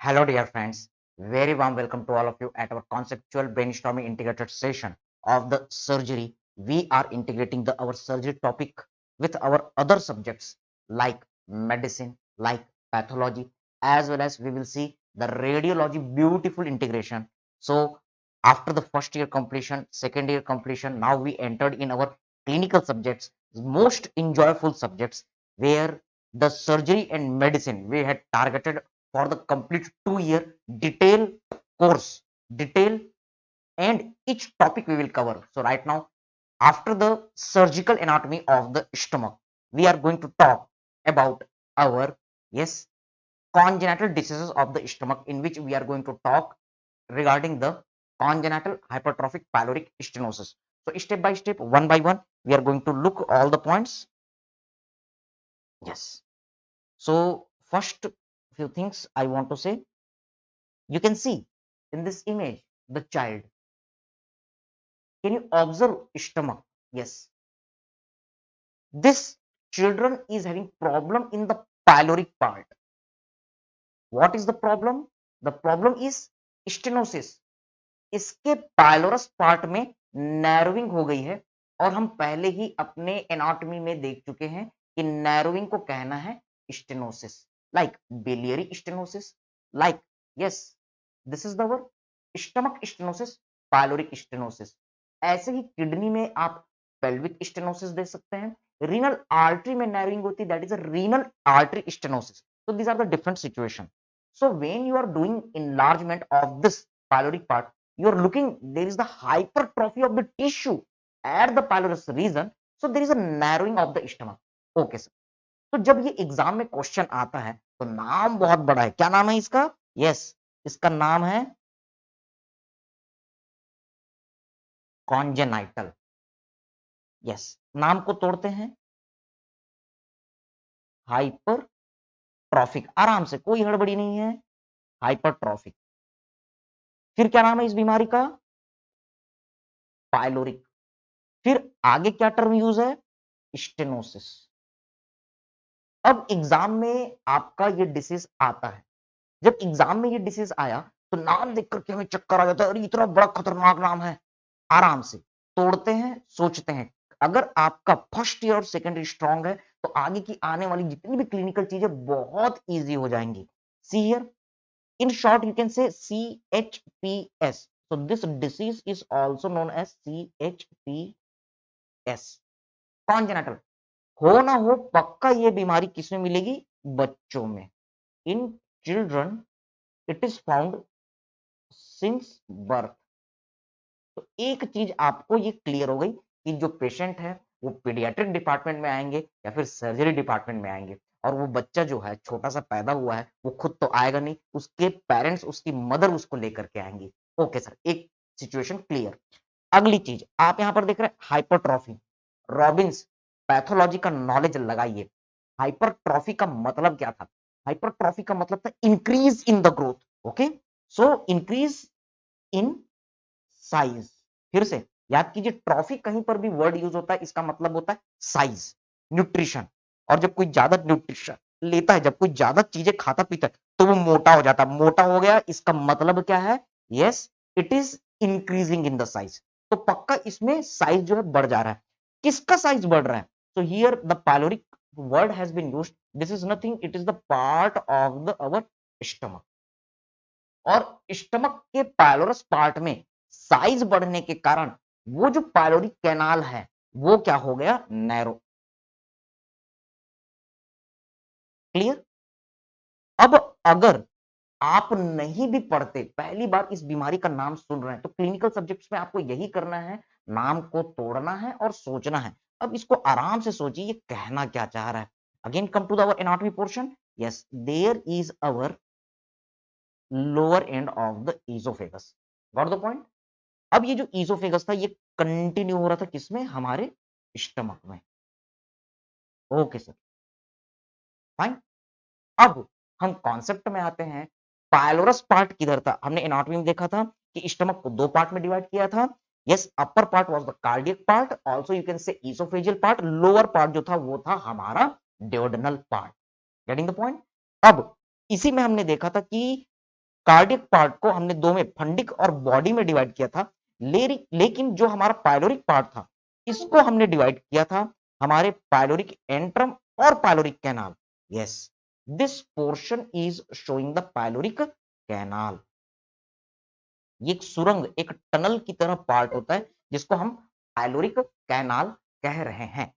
Hello, dear friends. Very warm welcome to all of you at our conceptual brainstorming integrated session of the surgery. We are integrating our surgery topic with our other subjects like medicine, like pathology, as well as we will see the radiology beautiful integration. So, after the first year completion, second year completion, now we entered in our clinical subjects, most enjoyable subjects where the surgery and medicine we had targeted for the complete 2 year detail course, detail, and each topic we will cover. So right now, after the surgical anatomy of the stomach, we are going to talk about our, yes, congenital diseases of the stomach, in which we are going to talk regarding the congenital hypertrophic pyloric stenosis. So step by step, one by one, we are going to look all the points. Yes. So first few things I want to say, you can see in this image the child. Can you observe stomach? Yes. This children is having problem in the pyloric part. What is the problem? The problem is stenosis. इसके pylorus part में narrowing हो गई है और हम पहले ही अपने anatomy में देख चुके हैं कि नैरोइंग को कहना है stenosis, like biliary stenosis, like yes this is the word stomach stenosis, pyloric stenosis. ऐसे ही किडनी में आप पेल्विक स्टेनोसिस देख सकते हैं, रीनल आर्टरी में नैरोइंग होती है, that is a renal artery stenosis. so these are the different situation. So when you are doing enlargement of this pyloric part, you are looking, there is the hypertrophy of the tissue at the pylorus region, so there is a narrowing of the stomach. Okay sir. तो जब ये exam में question आता है तो नाम बहुत बड़ा है, क्या नाम है इसका? यस, इसका नाम है कॉन्जेनाइटल। यस, नाम को तोड़ते हैं हाइपरट्रॉफिक, आराम से, कोई हड़बड़ी नहीं है, हाइपरट्रॉफिक। फिर क्या नाम है इस बीमारी का? पाइलोरिक। फिर आगे क्या टर्म यूज है? स्टेनोसिस। अब एग्जाम में आपका ये डिसीज आता है, जब एग्जाम में ये डिसीज आया तो नाम देख करके हमें चक्कर आ जाता है, अरे इतना बड़ा खतरनाक नाम है। आराम से तोड़ते हैं, सोचते हैं। अगर आपका फर्स्ट ईयर और सेकेंड ईयर स्ट्रांग है तो आगे की आने वाली जितनी भी क्लिनिकल चीजें बहुत इजी हो जाएंगी। See here, in short you can say CHPS. So this disease is also known as CHPS, congenital। हो ना हो पक्का ये बीमारी किसमें मिलेगी? बच्चों में। In children it is found since birth. तो एक चीज आपको ये क्लियर हो गई कि जो पेशेंट है वो पीडियाट्रिक डिपार्टमेंट में आएंगे या फिर सर्जरी डिपार्टमेंट में आएंगे, और वो बच्चा जो है छोटा सा पैदा हुआ है वो खुद तो आएगा नहीं, उसके पेरेंट्स, उसकी मदर उसको लेकर के आएंगी। ओके सर, एक सिचुएशन क्लियर। अगली चीज आप यहां पर देख रहे हैं हाइपरट्रॉफी। रॉबिन्स पैथोलॉजी का नॉलेज लगाइए। हाइपरट्रॉफी का मतलब क्या था? हाइपरट्रॉफी का मतलब था increase in the growth. Okay, so increase in size. फिर से याद कीजिए, ट्रॉफी कहीं पर भी वर्ड यूज होता है इसका मतलब होता है साइज, न्यूट्रिशन। और जब कोई ज्यादा न्यूट्रिशन लेता है, जब कोई ज्यादा चीजें खाता पीता है तो वो मोटा हो जाता है। मोटा हो गया इसका मतलब क्या है? Yes, it is increasing in the size. तो पक्का इसमें साइज जो है बढ़ जा रहा है। किसका साइज बढ़ रहा है? तो here the pyloric word has been used, this is nothing, it is the part of the our stomach. और स्टमक के पाइलोरस पार्ट में साइज बढ़ने के कारण वो जो पाइलोरिक कैनाल है वो क्या हो गया? नैरो। क्लियर? अब अगर आप नहीं भी पढ़ते, पहली बार इस बीमारी का नाम सुन रहे हैं, तो क्लिनिकल सब्जेक्ट्स में आपको यही करना है, नाम को तोड़ना है और सोचना है। अब इसको आराम से सोचिए ये कहना क्या चाह रहा है। Again come to our anatomy portion. Yes, there is our lower end of the oesophagus. Got the point? अब ये जो ईसोफेगस था ये कंटिन्यू हो रहा था किसमें? हमारे स्टमक में। Okay sir, fine. अब हम कॉन्सेप्ट में आते हैं। पाइलोरस पार्ट किधर था? हमने एनाटॉमी में देखा था कि स्टमक को दो पार्ट में डिवाइड किया था। Yes, upper part was the cardiac part, also you can से ईसोफेजियल पार्ट। लोअर पार्ट जो था वो था हमारा डियोडेनल पार्ट। Getting the point? अब इसी में हमने देखा था कि कार्डियक पार्ट को हमने दो में, फंडिक और बॉडी में डिवाइड किया था, लेकिन जो हमारा पाइलोरिक पार्ट था इसको हमने डिवाइड किया था हमारे पाइलोरिक एंट्रम और pyloric canal. Yes, this portion is showing the pyloric canal. ये एक सुरंग, एक टनल की तरह पार्ट होता है जिसको हम पाइलोरिक कैनाल कह रहे हैं।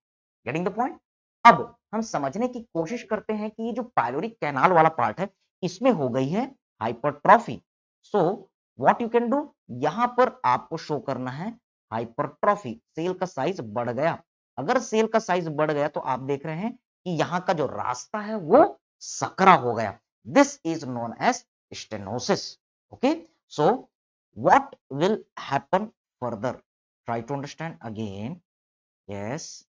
Getting the point? अब हम समझने की कोशिश करते हैं कि ये जो पाइलोरिक कैनाल वाला पार्ट है इसमें हो गई है hypertrophy. So what you can do, यहां पर आपको शो करना है हाइपरट्रॉफी, सेल का साइज बढ़ गया। अगर सेल का साइज बढ़ गया तो आप देख रहे हैं कि यहां का जो रास्ता है वो सकरा हो गया। This is known as stenosis. Okay, so what will happen further? Try to understand again. Yes,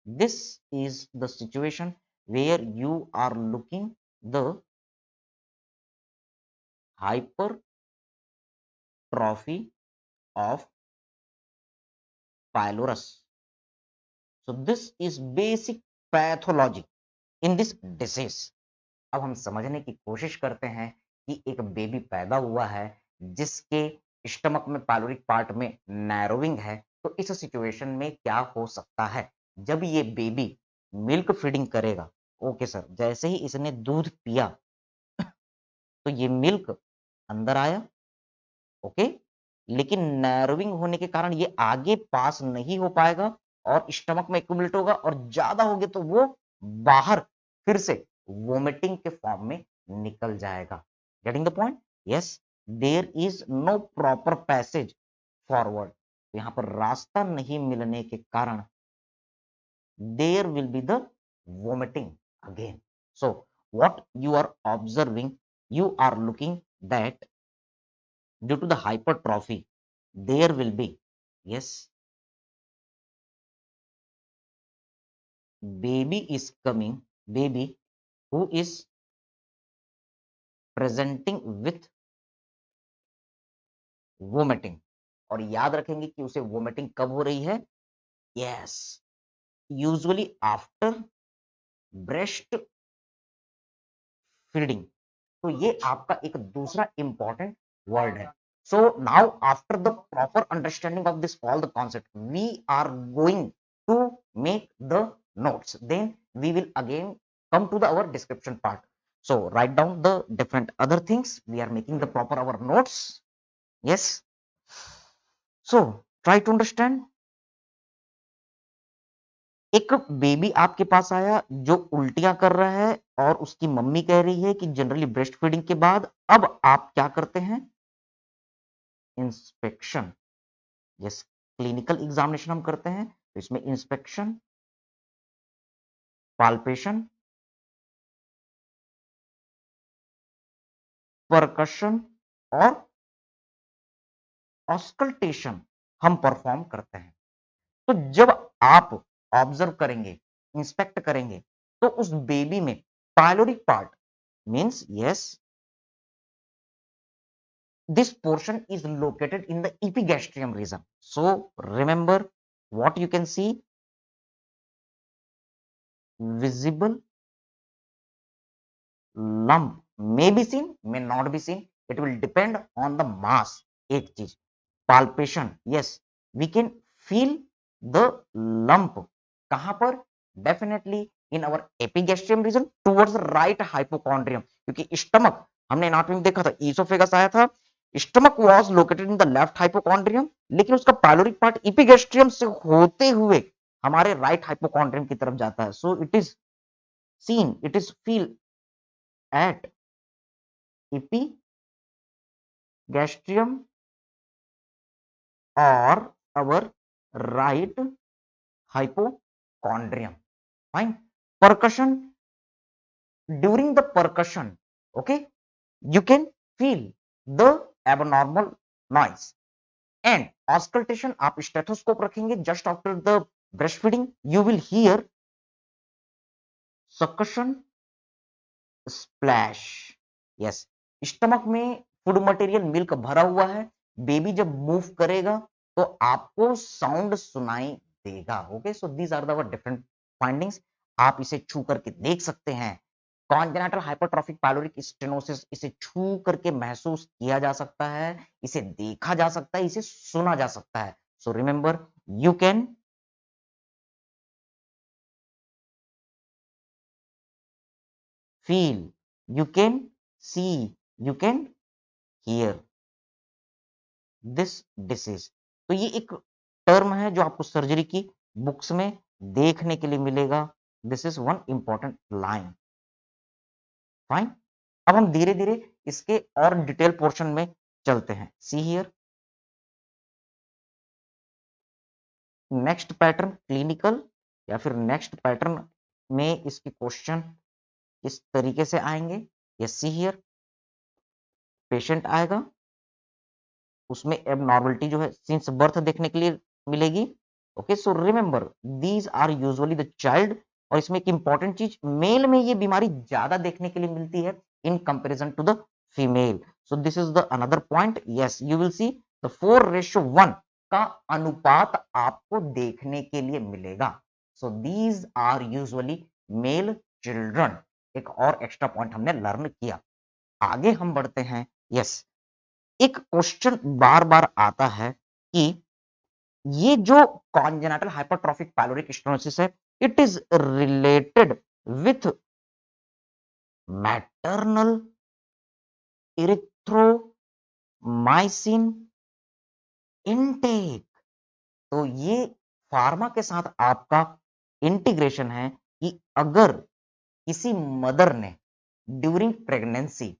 this is the situation where you are looking the hypertrophy of pylorus. So this is basic pathology in this disease. अब हम समझने की कोशिश करते हैं कि एक baby पैदा हुआ है जिसके स्टमक में पाइलोरिक पार्ट में नैरोइंग है, तो इस सिचुएशन में क्या हो सकता है जब ये बेबी मिल्क फीडिंग करेगा। ओके सर, जैसे ही इसने दूध पिया तो ये मिल्क अंदर आया, ओके, लेकिन नैरोइंग होने के कारण ये आगे पास नहीं हो पाएगा और स्टमक में एक्यूमुलेट होगा और ज्यादा हो गया तो वो बाहर फिर से वोमिटिंग के फॉर्म में निकल जाएगा। Getting the point? Yes, there is no proper passage forward, यहां पर रास्ता नहीं मिलने के कारण there will be the vomiting again. So what you are observing, you are looking that due to the hypertrophy there will be, yes, baby is coming, baby who is presenting with vomiting। और याद रखेंगे कि उसे vomiting कब हो रही है? Yes, usually after breast feeding. तो ये आपका एक दूसरा इंपॉर्टेंट वर्ड है। So now after the proper understanding of this all the concept, we are going to make the notes. Then we will again come to the our description part. So write down the different other things. We are making the proper our notes. Yes. So try to understand. एक baby आपके पास आया जो उल्टियां कर रहा है और उसकी mummy कह रही है कि जनरली ब्रेस्ट फीडिंग के बाद अब आप क्या करते हैं? इंस्पेक्शन। यस, क्लिनिकल एग्जामिनेशन हम करते हैं तो इसमें इंस्पेक्शन, पाल्पेशन, परकशन और ऑस्कल्टेशन हम परफॉर्म करते हैं। तो जब आप ऑब्जर्व करेंगे, इंस्पेक्ट करेंगे तो उस बेबी में pyloric part means yes this portion is located in the epigastrium region. So remember what you can see, visible lump may be seen, may not be seen, it will depend on the mass। एक चीज palpation, yes, we can feel the lump कहां पर? Definitely in our epigastrium region towards the right hypochondrium, क्योंकि stomach हमने anatomy में देखा था, oesophagus आया था, stomach was located in the left hypochondrium, लेकिन उसका पाइलोरिक पार्ट एपिगैस्ट्रियम से होते हुए हमारे राइट हाइपोकॉन्ड्रियम की तरफ जाता है। So it is seen, it is feel at epigastrium or our right hypochondrium। Fine. Percussion, during the percussion, okay, you can feel the abnormal noise and auscultation। आप stethoscope रखेंगे just after the breast feeding, you will hear succussion splash. Yes, stomach में food material milk भरा हुआ है, baby जब move करेगा तो आपको साउंड सुनाई देगा। Okay, so these are the different findings. आप इसे छू करके देख सकते हैं। कॉन्जेनिटल हाइपरट्रॉफिक पाइलोरिक स्टेनोसिस, इसे छू करके महसूस किया जा सकता है, इसे देखा जा सकता है, इसे सुना जा सकता है। So remember, you can feel, you can see, you can hear this disease। तो ये एक टर्म है जो आपको सर्जरी की बुक्स में देखने के लिए मिलेगा। This is one important line. Fine, अब हम धीरे धीरे इसके और डिटेल पोर्शन में चलते हैं। See here, next pattern clinical या फिर नेक्स्ट पैटर्न में इसके क्वेश्चन किस तरीके से आएंगे। यस, सी हियर, पेशेंट आएगा, उसमें एबनॉर्मलिटी जो है सिंस बर्थ देखने के लिए मिलेगी। Okay, so remember these are usually the child, और इसमें एक इंपॉर्टेंट चीज, मेल में ये बीमारी ज्यादा देखने के लिए मिलती है in comparison to the female. So this is the another point. Yes, you will see the 4:1 का अनुपात आपको देखने के लिए मिलेगा। So these are usually male children. एक और एक्स्ट्रा पॉइंट हमने लर्न किया। आगे हम बढ़ते हैं। यस, एक क्वेश्चन बार बार आता है कि ये जो कॉन्जेनिटल हाइपरट्रॉफिक पाइलोरिक स्टेनोसिस है, it is related with maternal erythromycin intake. तो ये फार्मा के साथ आपका इंटीग्रेशन है कि अगर किसी मदर ने ड्यूरिंग प्रेगनेंसी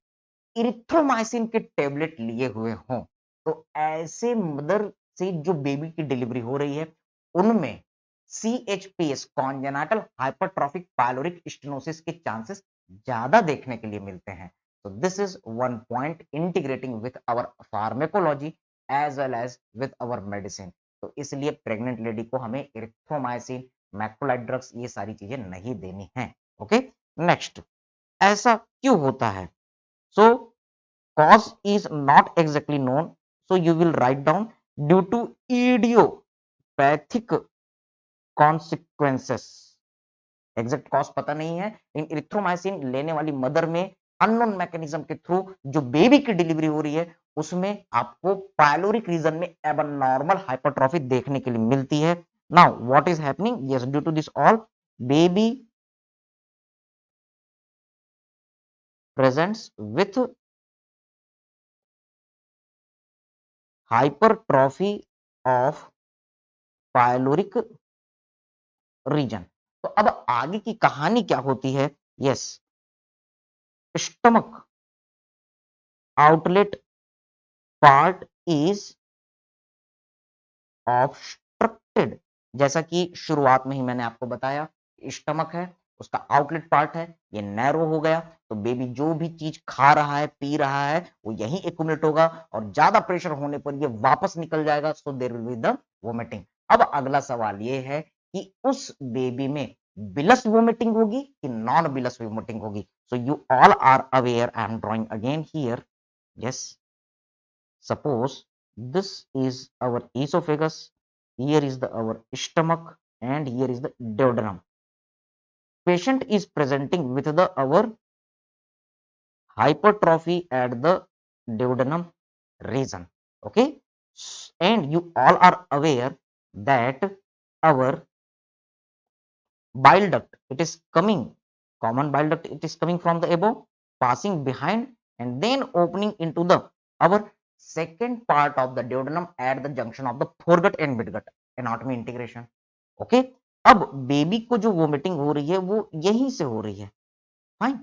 इरिथ्रोमाइसिन के टेबलेट लिए हुए हों, तो ऐसे मदर से जो बेबी की डिलीवरी हो रही है, उनमें CHPS congenital hypertrophic pyloric stenosis के चांसेस ज्यादा देखने के लिए मिलते हैं। तो this is one point integrating with our pharmacology as well as with our medicine. तो इसलिए प्रेग्नेंट लेडी को हमें इरिथ्रोमाइसिन, मैक्रोलाइड ड्रग्स, ये सारी चीजें नहीं देनी है। ओके, नेक्स्ट, ऐसा क्यों होता है? So cause is not exactly known. So you will write down due to idiopathic consequences। Exact cause पता नहीं है, इन इरिथ्रोमाइसिन लेने वाली मदर में अननोन मैकेनिज्म के थ्रू जो बेबी की डिलीवरी हो रही है, उसमें आपको पायलोरिक रीजन में एबनॉर्मल हाइपरट्रॉफी देखने के लिए मिलती है। Now what is happening? Yes, due to this all baby presents with hypertrophy of pyloric region. तो अब आगे की कहानी क्या होती है? यस, stomach outlet part is obstructed. जैसा कि शुरुआत में ही मैंने आपको बताया, स्टमक है, उसका आउटलेट पार्ट है, ये नैरो हो गया, तो बेबी जो भी चीज खा रहा है, पी रहा है, वो यही एक्यूमुलेट होगा और ज्यादा प्रेशर होने पर ये वापस निकल जाएगा। So there will be the vomiting. अब अगला सवाल ये है कि उस बेबी में बिलस वोमिटिंग होगी कि नॉन बिलस वोमिटिंग होगी। So you all are aware, I am drawing again here. Yes, suppose this is our esophagus, here is our stomach, and here is the duodenum. Patient is presenting with our hypertrophy at the duodenum region. Okay, and you all are aware that our bile duct, it is coming, common bile duct, it is coming from the above, passing behind and then opening into the our second part of the duodenum at the junction of the foregut and midgut, anatomy integration। Okay, अब baby को जो vomiting हो रही है वो यहीं से हो रही है। फाइन,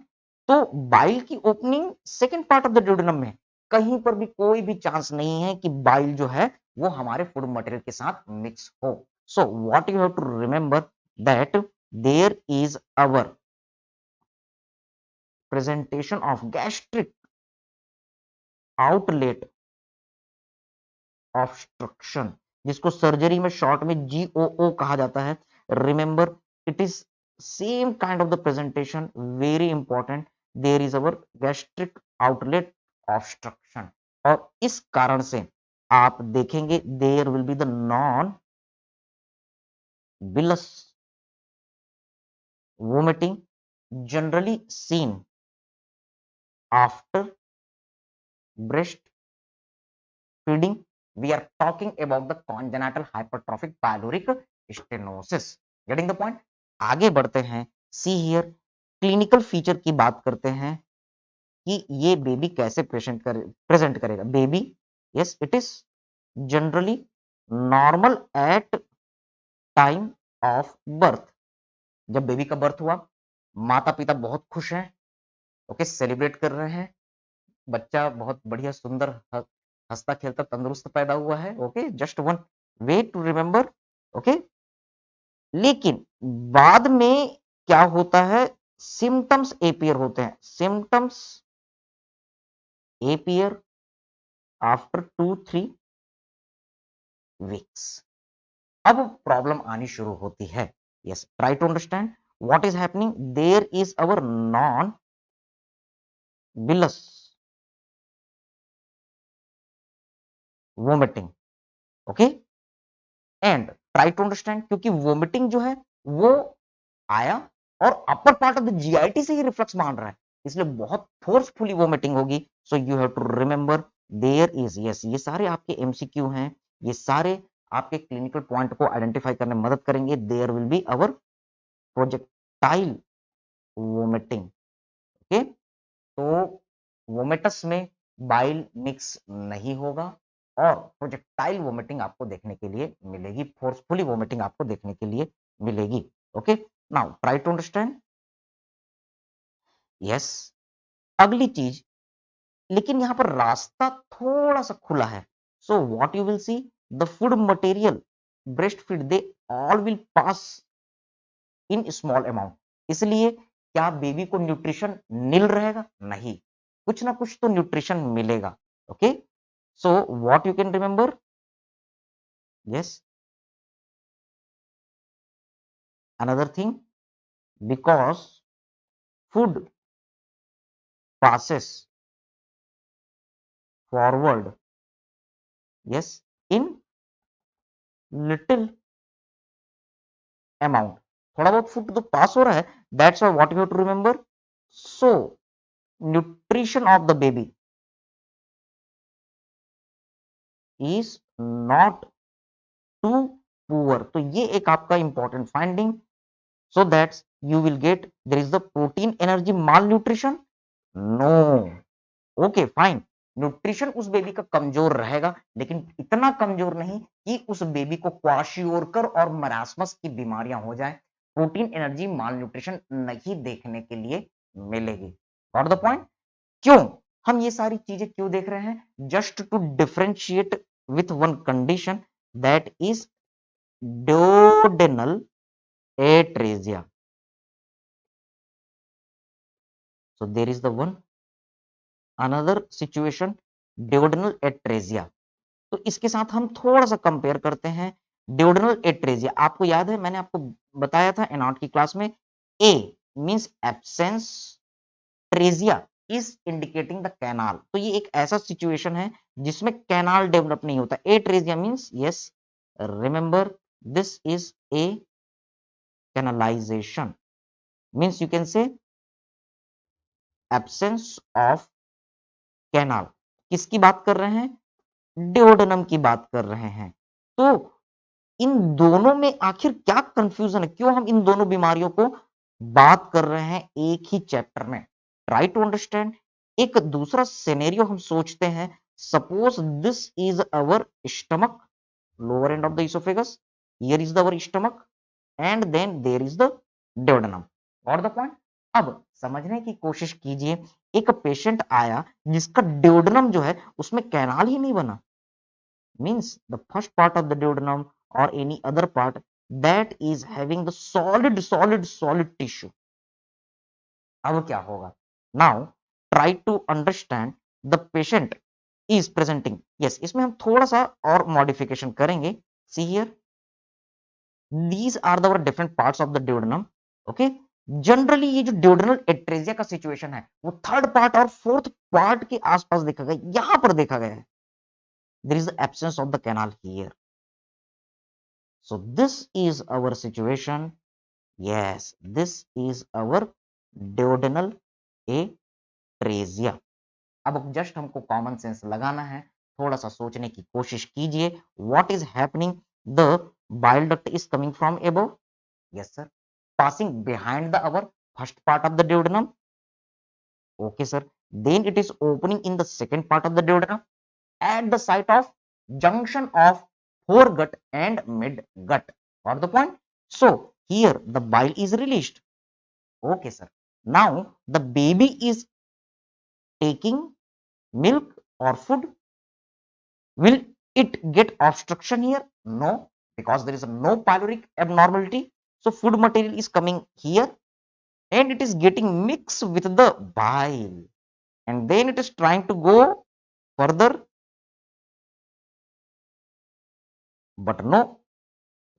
तो बाइल की opening second part of the duodenum में, कहीं पर भी कोई भी चांस नहीं है कि बाइल जो है वो हमारे फूड मटेरियल के साथ मिक्स हो। So what you have to remember that there is our presentation of gastric outlet obstruction, जिसको सर्जरी में शॉर्ट में GOO कहा जाता है। Remember, it is same kind of the presentation, very important. There is our gastric outlet obstruction, और इस कारण से आप देखेंगे there will be the non bilious vomiting, generally seen after breast feeding. We are talking about the congenital hypertrophic pyloric stenosis. Getting the point? आगे बढ़ते हैं. See here, clinical feature की बात करते हैं कि ये बेबी कैसे प्रेजेंट करेगा. Baby, yes, it is generally normal at time of birth. जब बेबी का बर्थ हुआ, माता पिता बहुत खुश हैं, ओके, सेलिब्रेट कर रहे हैं, बच्चा बहुत बढ़िया सुंदर हंसता खेलता तंदुरुस्त पैदा हुआ है, okay, just one way to remember, okay. लेकिन बाद में क्या होता है, सिम्टम्स एपियर होते हैं. Symptoms appear after 2-3 weeks. अब प्रॉब्लम आनी शुरू होती है. Yes, try to understand what is happening. There is our non bilious vomiting, okay, and try to understand, क्योंकि वोमिटिंग जो है वो आया और upper part of the GIT से ही रिफ्लक्स मान रहा है, इसलिए बहुत फोर्सफुली वोमिटिंग होगी. So you have to remember there is, yes, ये सारे आपके एमसीक्यू हैं, ये सारे आपके क्लिनिकल पॉइंट को आइडेंटिफाई करने में मदद करेंगे. There will be our projectile vomiting, okay. तो वोमेटस में बाइल मिक्स नहीं होगा और प्रोजेक्टाइल वोमिटिंग आपको देखने के लिए मिलेगी, फोर्सफुली वोमिटिंग आपको देखने के लिए मिलेगी, okay. Now try to understand. Yes, अगली चीज, लेकिन यहां पर रास्ता थोड़ा सा खुला है. So what you will see, the food material breast feed they all will pass in small amount. इसलिए क्या बेबी को न्यूट्रिशन मिल रहेगा? नहीं, कुछ ना कुछ तो न्यूट्रिशन मिलेगा, okay. So what you can remember, yes, another thing, because food passes forward, yes, in little amount. थोड़ा बहुत फूड तो पास हो रहा है, that's why what you have to remember. So nutrition of the baby is not too poor. तो ये एक आपका important finding. So that's you will get, there is the protein energy malnutrition, no, okay fine. Nutrition उस baby का कमजोर रहेगा, लेकिन इतना कमजोर नहीं कि उस बेबी को क्वाशियोरकर और मरासमस की बीमारियां हो जाए. प्रोटीन एनर्जी माल न्यूट्रिशन नहीं देखने के लिए मिलेगी. Got the point? क्यों हम ये सारी चीजें क्यों देख रहे हैं? Just to differentiate with one condition, that is duodenal atresia. So there is the one another situation, duodenal atresia. तो इसके साथ हम थोड़ा सा कंपेयर करते हैं. ड्यूडेनल एट्रेजिया, आपको याद है मैंने आपको बताया था एनाट की क्लास में, A means absence, tresia is indicating the canal. तो ये एक ऐसा सिचुएशन है जिसमें कैनाल डेवलप नहीं होता. Atresia means, yes, remember, this is a canalisation, means you can say absence of canal. किसकी बात कर रहे हैं? ड्यूोडेनम की बात कर रहे हैं. तो इन दोनों में आखिर क्या कंफ्यूजन है? क्यों हम इन दोनों बीमारियों को बात कर रहे हैं एक ही चैप्टर में? Try to understand. एक दूसरा सिनेरियो हम सोचते हैं. Suppose this is our stomach, lower end of the oesophagus, here is the our stomach and then there is the duodenum. और द पॉइंट. अब समझने की कोशिश कीजिए. एक पेशेंट आया जिसका ड्यूोडेनम जो है उसमें कैनाल ही नहीं बना, means the first part of the duodenum or any other part that is having the solid tissue. अब क्या होगा? Now try to understand, the patient is presenting, yes, इसमें हम थोड़ा सा और मॉडिफिकेशन करेंगे. See here, these are the different parts of the duodenum, okay. Generally ये जो ड्यूडेनल एट्रेजिया का सिचुएशन है वो थर्ड पार्ट और फोर्थ पार्ट के आसपास देखा गया, यहां पर देखा गया है. There is the absence of the canal here. So this is our situation. Yes, this is our duodenal atresia. अब जस्ट हमको कॉमन सेंस लगाना है, थोड़ा सा सोचने की कोशिश कीजिए। What is happening? The bile duct is coming from above, yes sir, passing behind the our first part of the duodenum, okay sir, then it is opening in the second part of the duodenum at the site of junction of foregut and midgut. Got the point? So here the bile is released, okay sir. Now the baby is taking milk or food. Will it get obstruction here? No, because there is no pyloric abnormality. So food material is coming here and it is getting mixed with the bile, and then it is trying to go further, but no,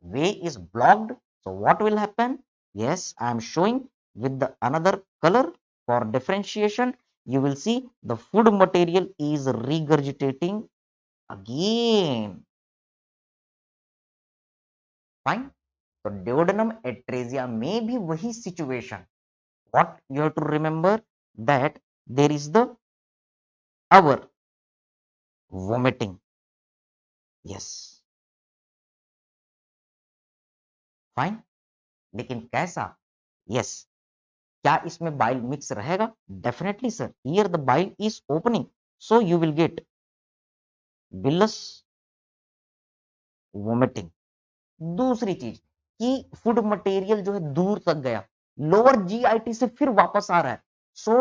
way is blocked. So what will happen? Yes, I am showing with the another color for differentiation. You will see the food material is regurgitating again. Fine. So duodenum atresia may be wahi situation. What you have to remember, that there is the our vomiting. Yes. Fine. लेकिन कैसा? Yes. क्या इसमें bile mix रहेगा? Definitely sir. Here the bile is opening, so you will get bilious vomiting. दूसरी चीज कि food material जो है दूर तक गया, लोअर जीआईटी से फिर वापस आ रहा है, so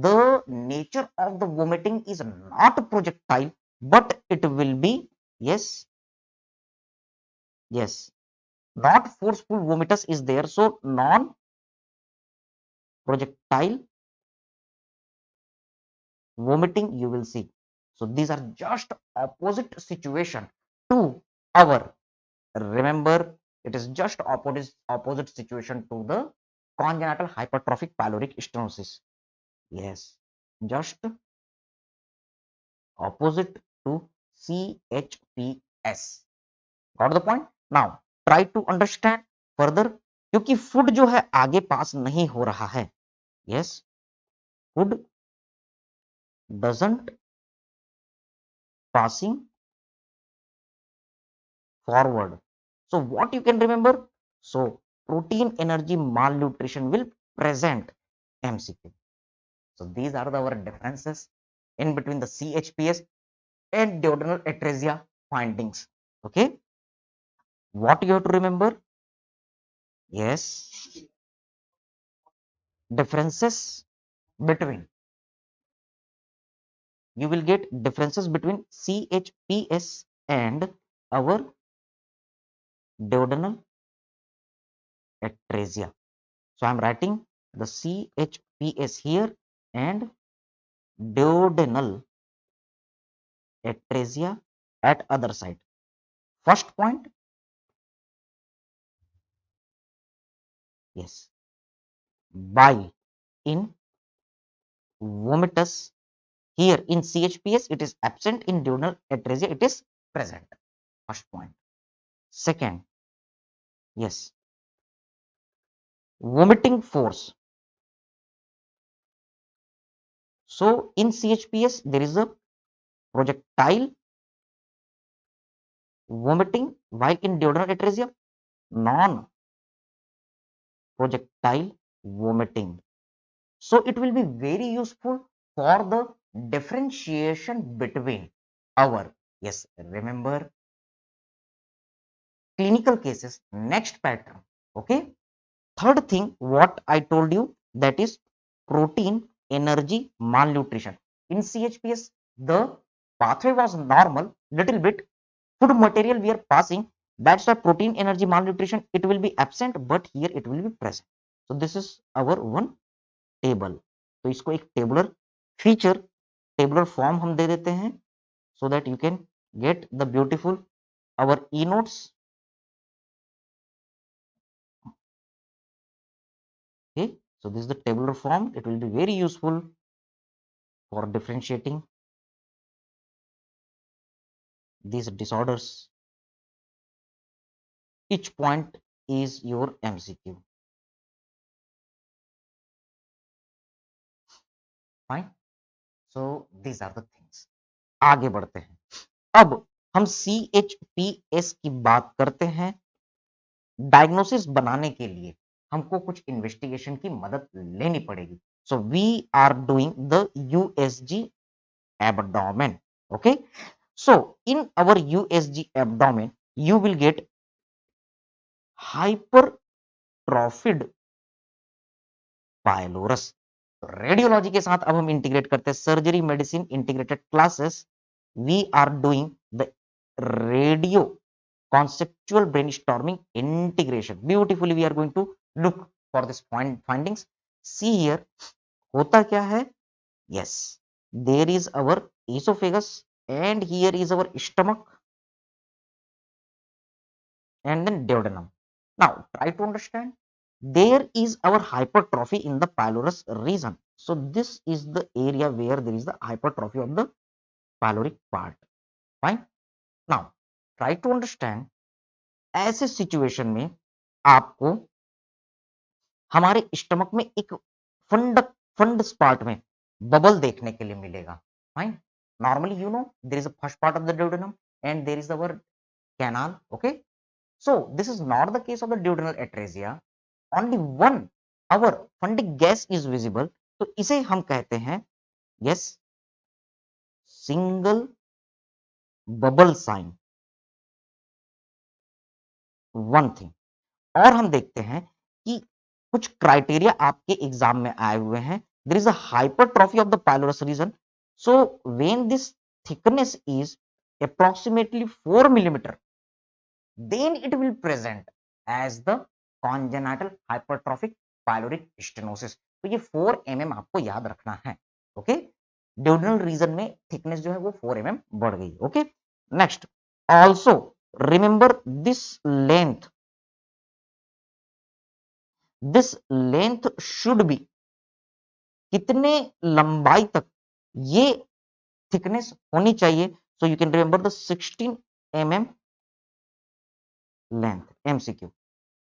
the nature of the vomiting is not projectile, but it will be, yes, yes, not forceful vomitus is there, so non projectile vomiting you will see. So these are just opposite situation to our, remember, it is just opposite situation to the congenital hypertrophic pyloric stenosis. Yes, just opposite to CHPS. Got the point? Now try to understand further, क्योंकि food जो है आगे पास नहीं हो रहा है. Yes, food doesn't passing forward. So what you can remember? So protein energy malnutrition will present MCQ. So these are our differences in between the CHPS and duodenal atresia findings. Okay, what you have to remember? Yes, differences between, you will get differences between CHPS and our duodenal atresia. So I am writing the CHPS here and duodenal atresia at other side. First point, yes, bile in vomitus. Here in CHPS it is absent, in duodenal atresia it is present. First point. Second, yes, vomiting force. So in CHPS there is a projectile vomiting, while in duodenal atresia non projectile vomiting. So it will be very useful for the differentiation between our, yes, remember, clinical cases, next pattern. Okay. Third thing, what I told you, that is protein energy malnutrition. In CHPS, the pathway was normal, little bit food material we are passing. That's why protein energy malnutrition, it will be absent, but here it will be present. So this is our one table. तो इसको एक tabular feature, tabular form हम दे देते हैं, so that you can get the beautiful our e notes. Okay, so this is the tabular form. It will be very useful for differentiating these disorders. Each point is your MCQ. Fine, so these are the things. आगे बढ़ते हैं, अब हम CHPS की बात करते हैं। Diagnosis बनाने के लिए हमको कुछ इन्वेस्टिगेशन की मदद लेनी पड़ेगी। So we are doing the USG abdomen. Okay, so in our USG abdomen you will get hypertrophied pylorus. Radiology के साथ अब हम इंटीग्रेट करते हैं surgery medicine integrated classes. We are doing the radio conceptual brainstorming integration. Beautifully we are going to look for this findings. See here, होता क्या है? Yes, there is our esophagus and here is our stomach and then duodenum. Now try to understand. There is our hypertrophy in the pylorus region. So this is the area where there is the hypertrophy of the pyloric part. Fine. Now try to understand. ऐसे situation में आपको हमारे stomach में एक fund fund स्पार्ट में bubble देखने के लिए मिलेगा। Fine, normally you know there is a first part of the duodenum and there is our canal. Okay, so this is not the case of the duodenal atresia, only one our fundic gas is visible. तो इसे हम कहते हैं yes single bubble sign. One thing और हम देखते हैं कि कुछ क्राइटेरिया आपके एग्जाम में आए हुए हैं। There is a hypertrophy of the pylorus region, so when this thickness is approximately 4 millimeter, then it will present as the congenital hypertrophic pyloric stenosis. तो ये 4 mm आपको याद रखना है। ओके, ड्यूडेनल रीजन में थिकनेस जो है वो 4 mm बढ़ गई। Okay, next also remember this length should be, कितने लंबाई तक ये थिकनेस होनी चाहिए। So you can remember the 16 mm length, MCQ।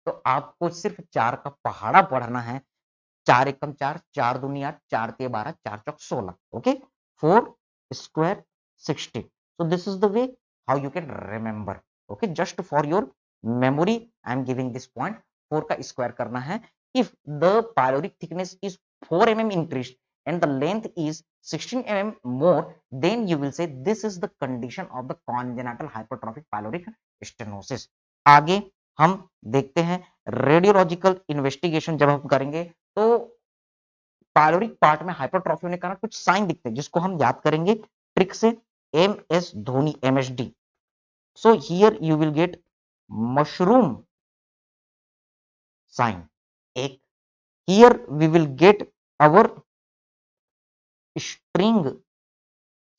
तो आपको सिर्फ 4 का पहाड़ा पढ़ना है। 4 एकम 4, 4 दूनी 8, 4 तिय 12, 4 चौक 16। Okay, 4 square 60। So this is the way how you can remember. Okay, just for your memory I am giving this point। 4 का स्क्वायर करना है। If the pyloric thickness is 4 mm increased and the length is 16 mm more, then you will say this is the condition of the congenital hypertrophic pyloric stenosis। आगे हम देखते हैं radiological investigation जब हम करेंगे तो पायलोरिक पार्ट में hypertrophy होने के कारण कुछ साइन दिखते हैं जिसको हम याद करेंगे ट्रिक से, MS Dhoni, MSD। So here you will get mushroom sign एक, here we will get our string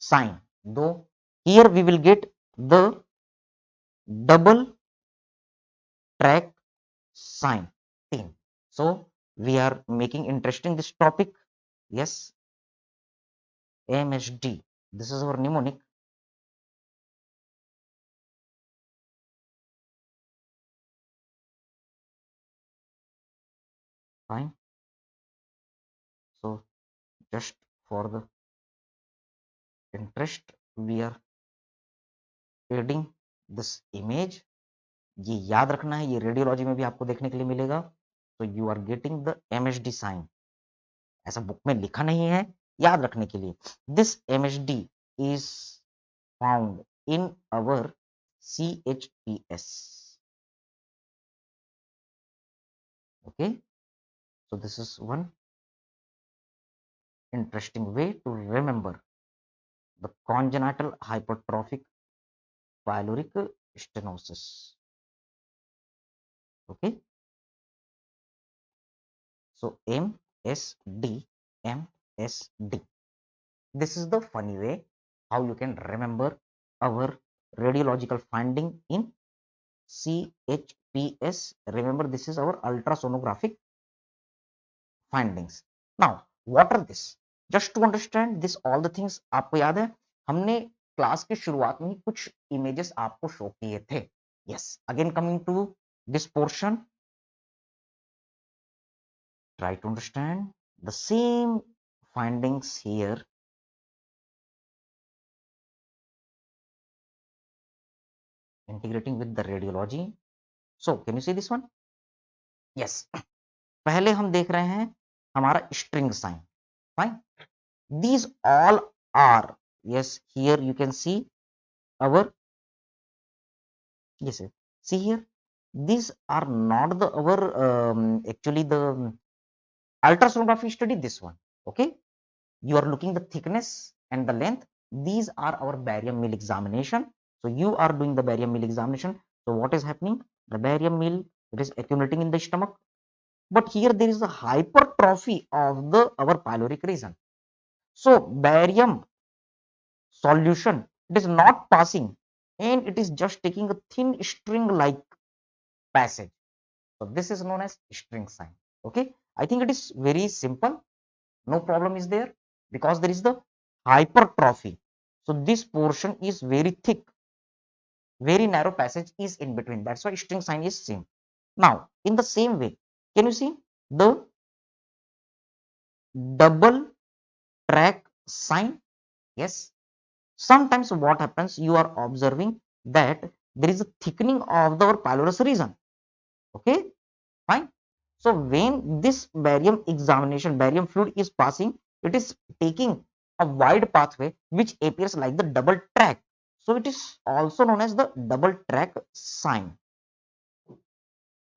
sign दो, here we will get the double track sign तीन। So we are making interesting this topic. Yes, MSD, this is our mnemonic। Fine, so just for the interest we are adding this image। ये याद रखना है, ये radiology में भी आपको देखने के लिए मिलेगा। तो you are getting the MSD sign, ऐसा बुक में लिखा नहीं है, याद रखने के लिए। This MSD is found in our CHPS। Okay, so this is one interesting way to remember the congenital hypertrophic pyloric stenosis। okay, so MSD, MSD, this is the funny way how you can remember our radiological finding in CHPS। remember this is our ultrasonographic findings। now what are this, just to understand this all the things आपको याद है हमने class की शुरुआत में ही कुछ images आपको show किए थे। Yes, again coming to this portion, try to understand the same findings here. Integrating with the radiology. So can you see this one? Yes. पहले हम देख रहे हैं हमारा string sign. Fine. These all are, yes, here you can see our, yes, see here, these are not the our actually the ultrasonography study, this one. Okay, you are looking the thickness and the length. These are our barium meal examination. So you are doing the barium meal examination. So what is happening? The barium meal, it is accumulating in the stomach, but here there is a hypertrophy of the our pyloric region. So barium solution, it is not passing, and it is just taking a thin string like passage. So this is known as string sign. Okay, I think it is very simple. No problem is there, because there is the hypertrophy. So this portion is very thick, very narrow passage is in between. That's why string sign is same. Now in the same way, can you see the double track sign? Yes. Sometimes what happens, you are observing that there is a thickening of the pylorus region. Okay, fine. So when this barium examination, barium fluid is passing, it is taking a wide pathway which appears like the double track. So it is also known as the double track sign.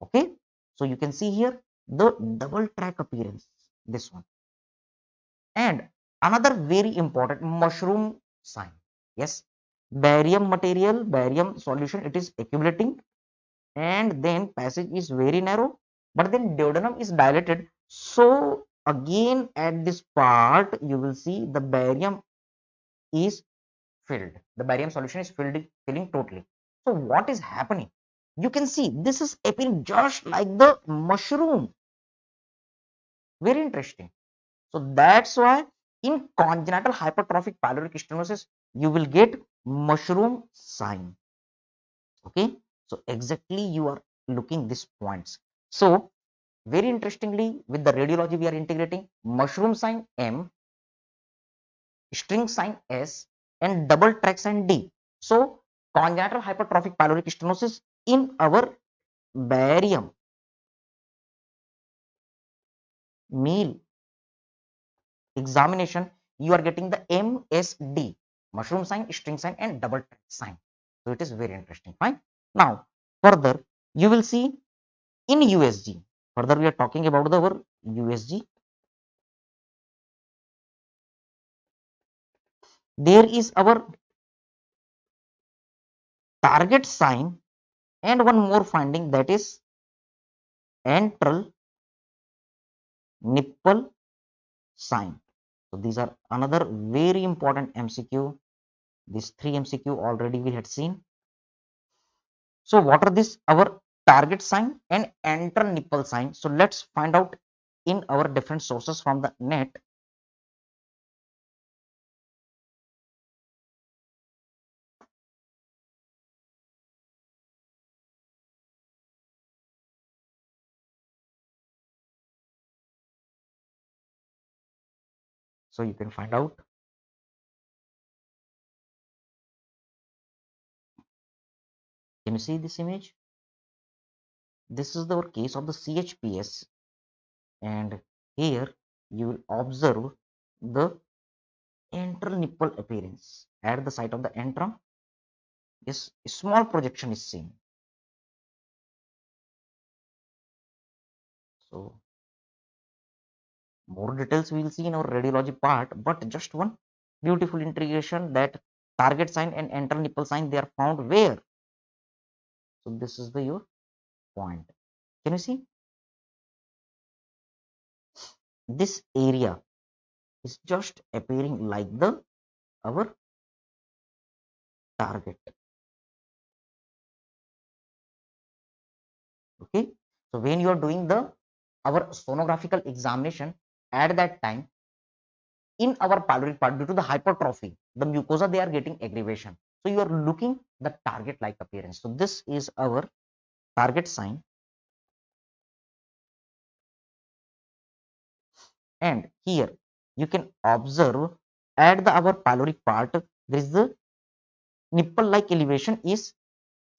Okay, so you can see here the double track appearance, this one. And another very important, mushroom sign. Yes, barium material, barium solution, it is accumulating, and then passage is very narrow, but then duodenum is dilated. So again at this part you will see the barium is filled, the barium solution is filling totally. So what is happening? You can see this is appearing just like the mushroom. Very interesting. So that's why in congenital hypertrophic pyloric stenosis you will get mushroom sign. Okay, so exactly you are looking these points. So very interestingly, with the radiology we are integrating mushroom sign M, string sign S, and double track sign D. So congenital hypertrophic pyloric stenosis in our barium meal examination, you are getting the MSD, mushroom sign, string sign, and double track sign. So it is very interesting. Fine. Now further you will see in USG. Further we are talking about our USG. There is our target sign and one more finding, that is antral nipple sign. So these are another very important MCQ. These three MCQ already we had seen. So what are this? Our target sign and antral nipple sign. So let's find out in our different sources from the net. So you can find out. Can you see this image? This is the case of the CHPS, and here you will observe the antral nipple appearance at the site of the antrum. Yes, a small projection is seen. So more details we will see in our radiology part, but just one beautiful integration, that target sign and antral nipple sign, they are found where? So this is the your point. Can you see this area is just appearing like the our target. Okay, so when you are doing the our sonographical examination, at that time in our pyloric part, due to the hypertrophy, the mucosa, they are getting aggravation. So you are looking the target like appearance. So this is our target sign, and here you can observe at the our pyloric part there is the nipple like elevation is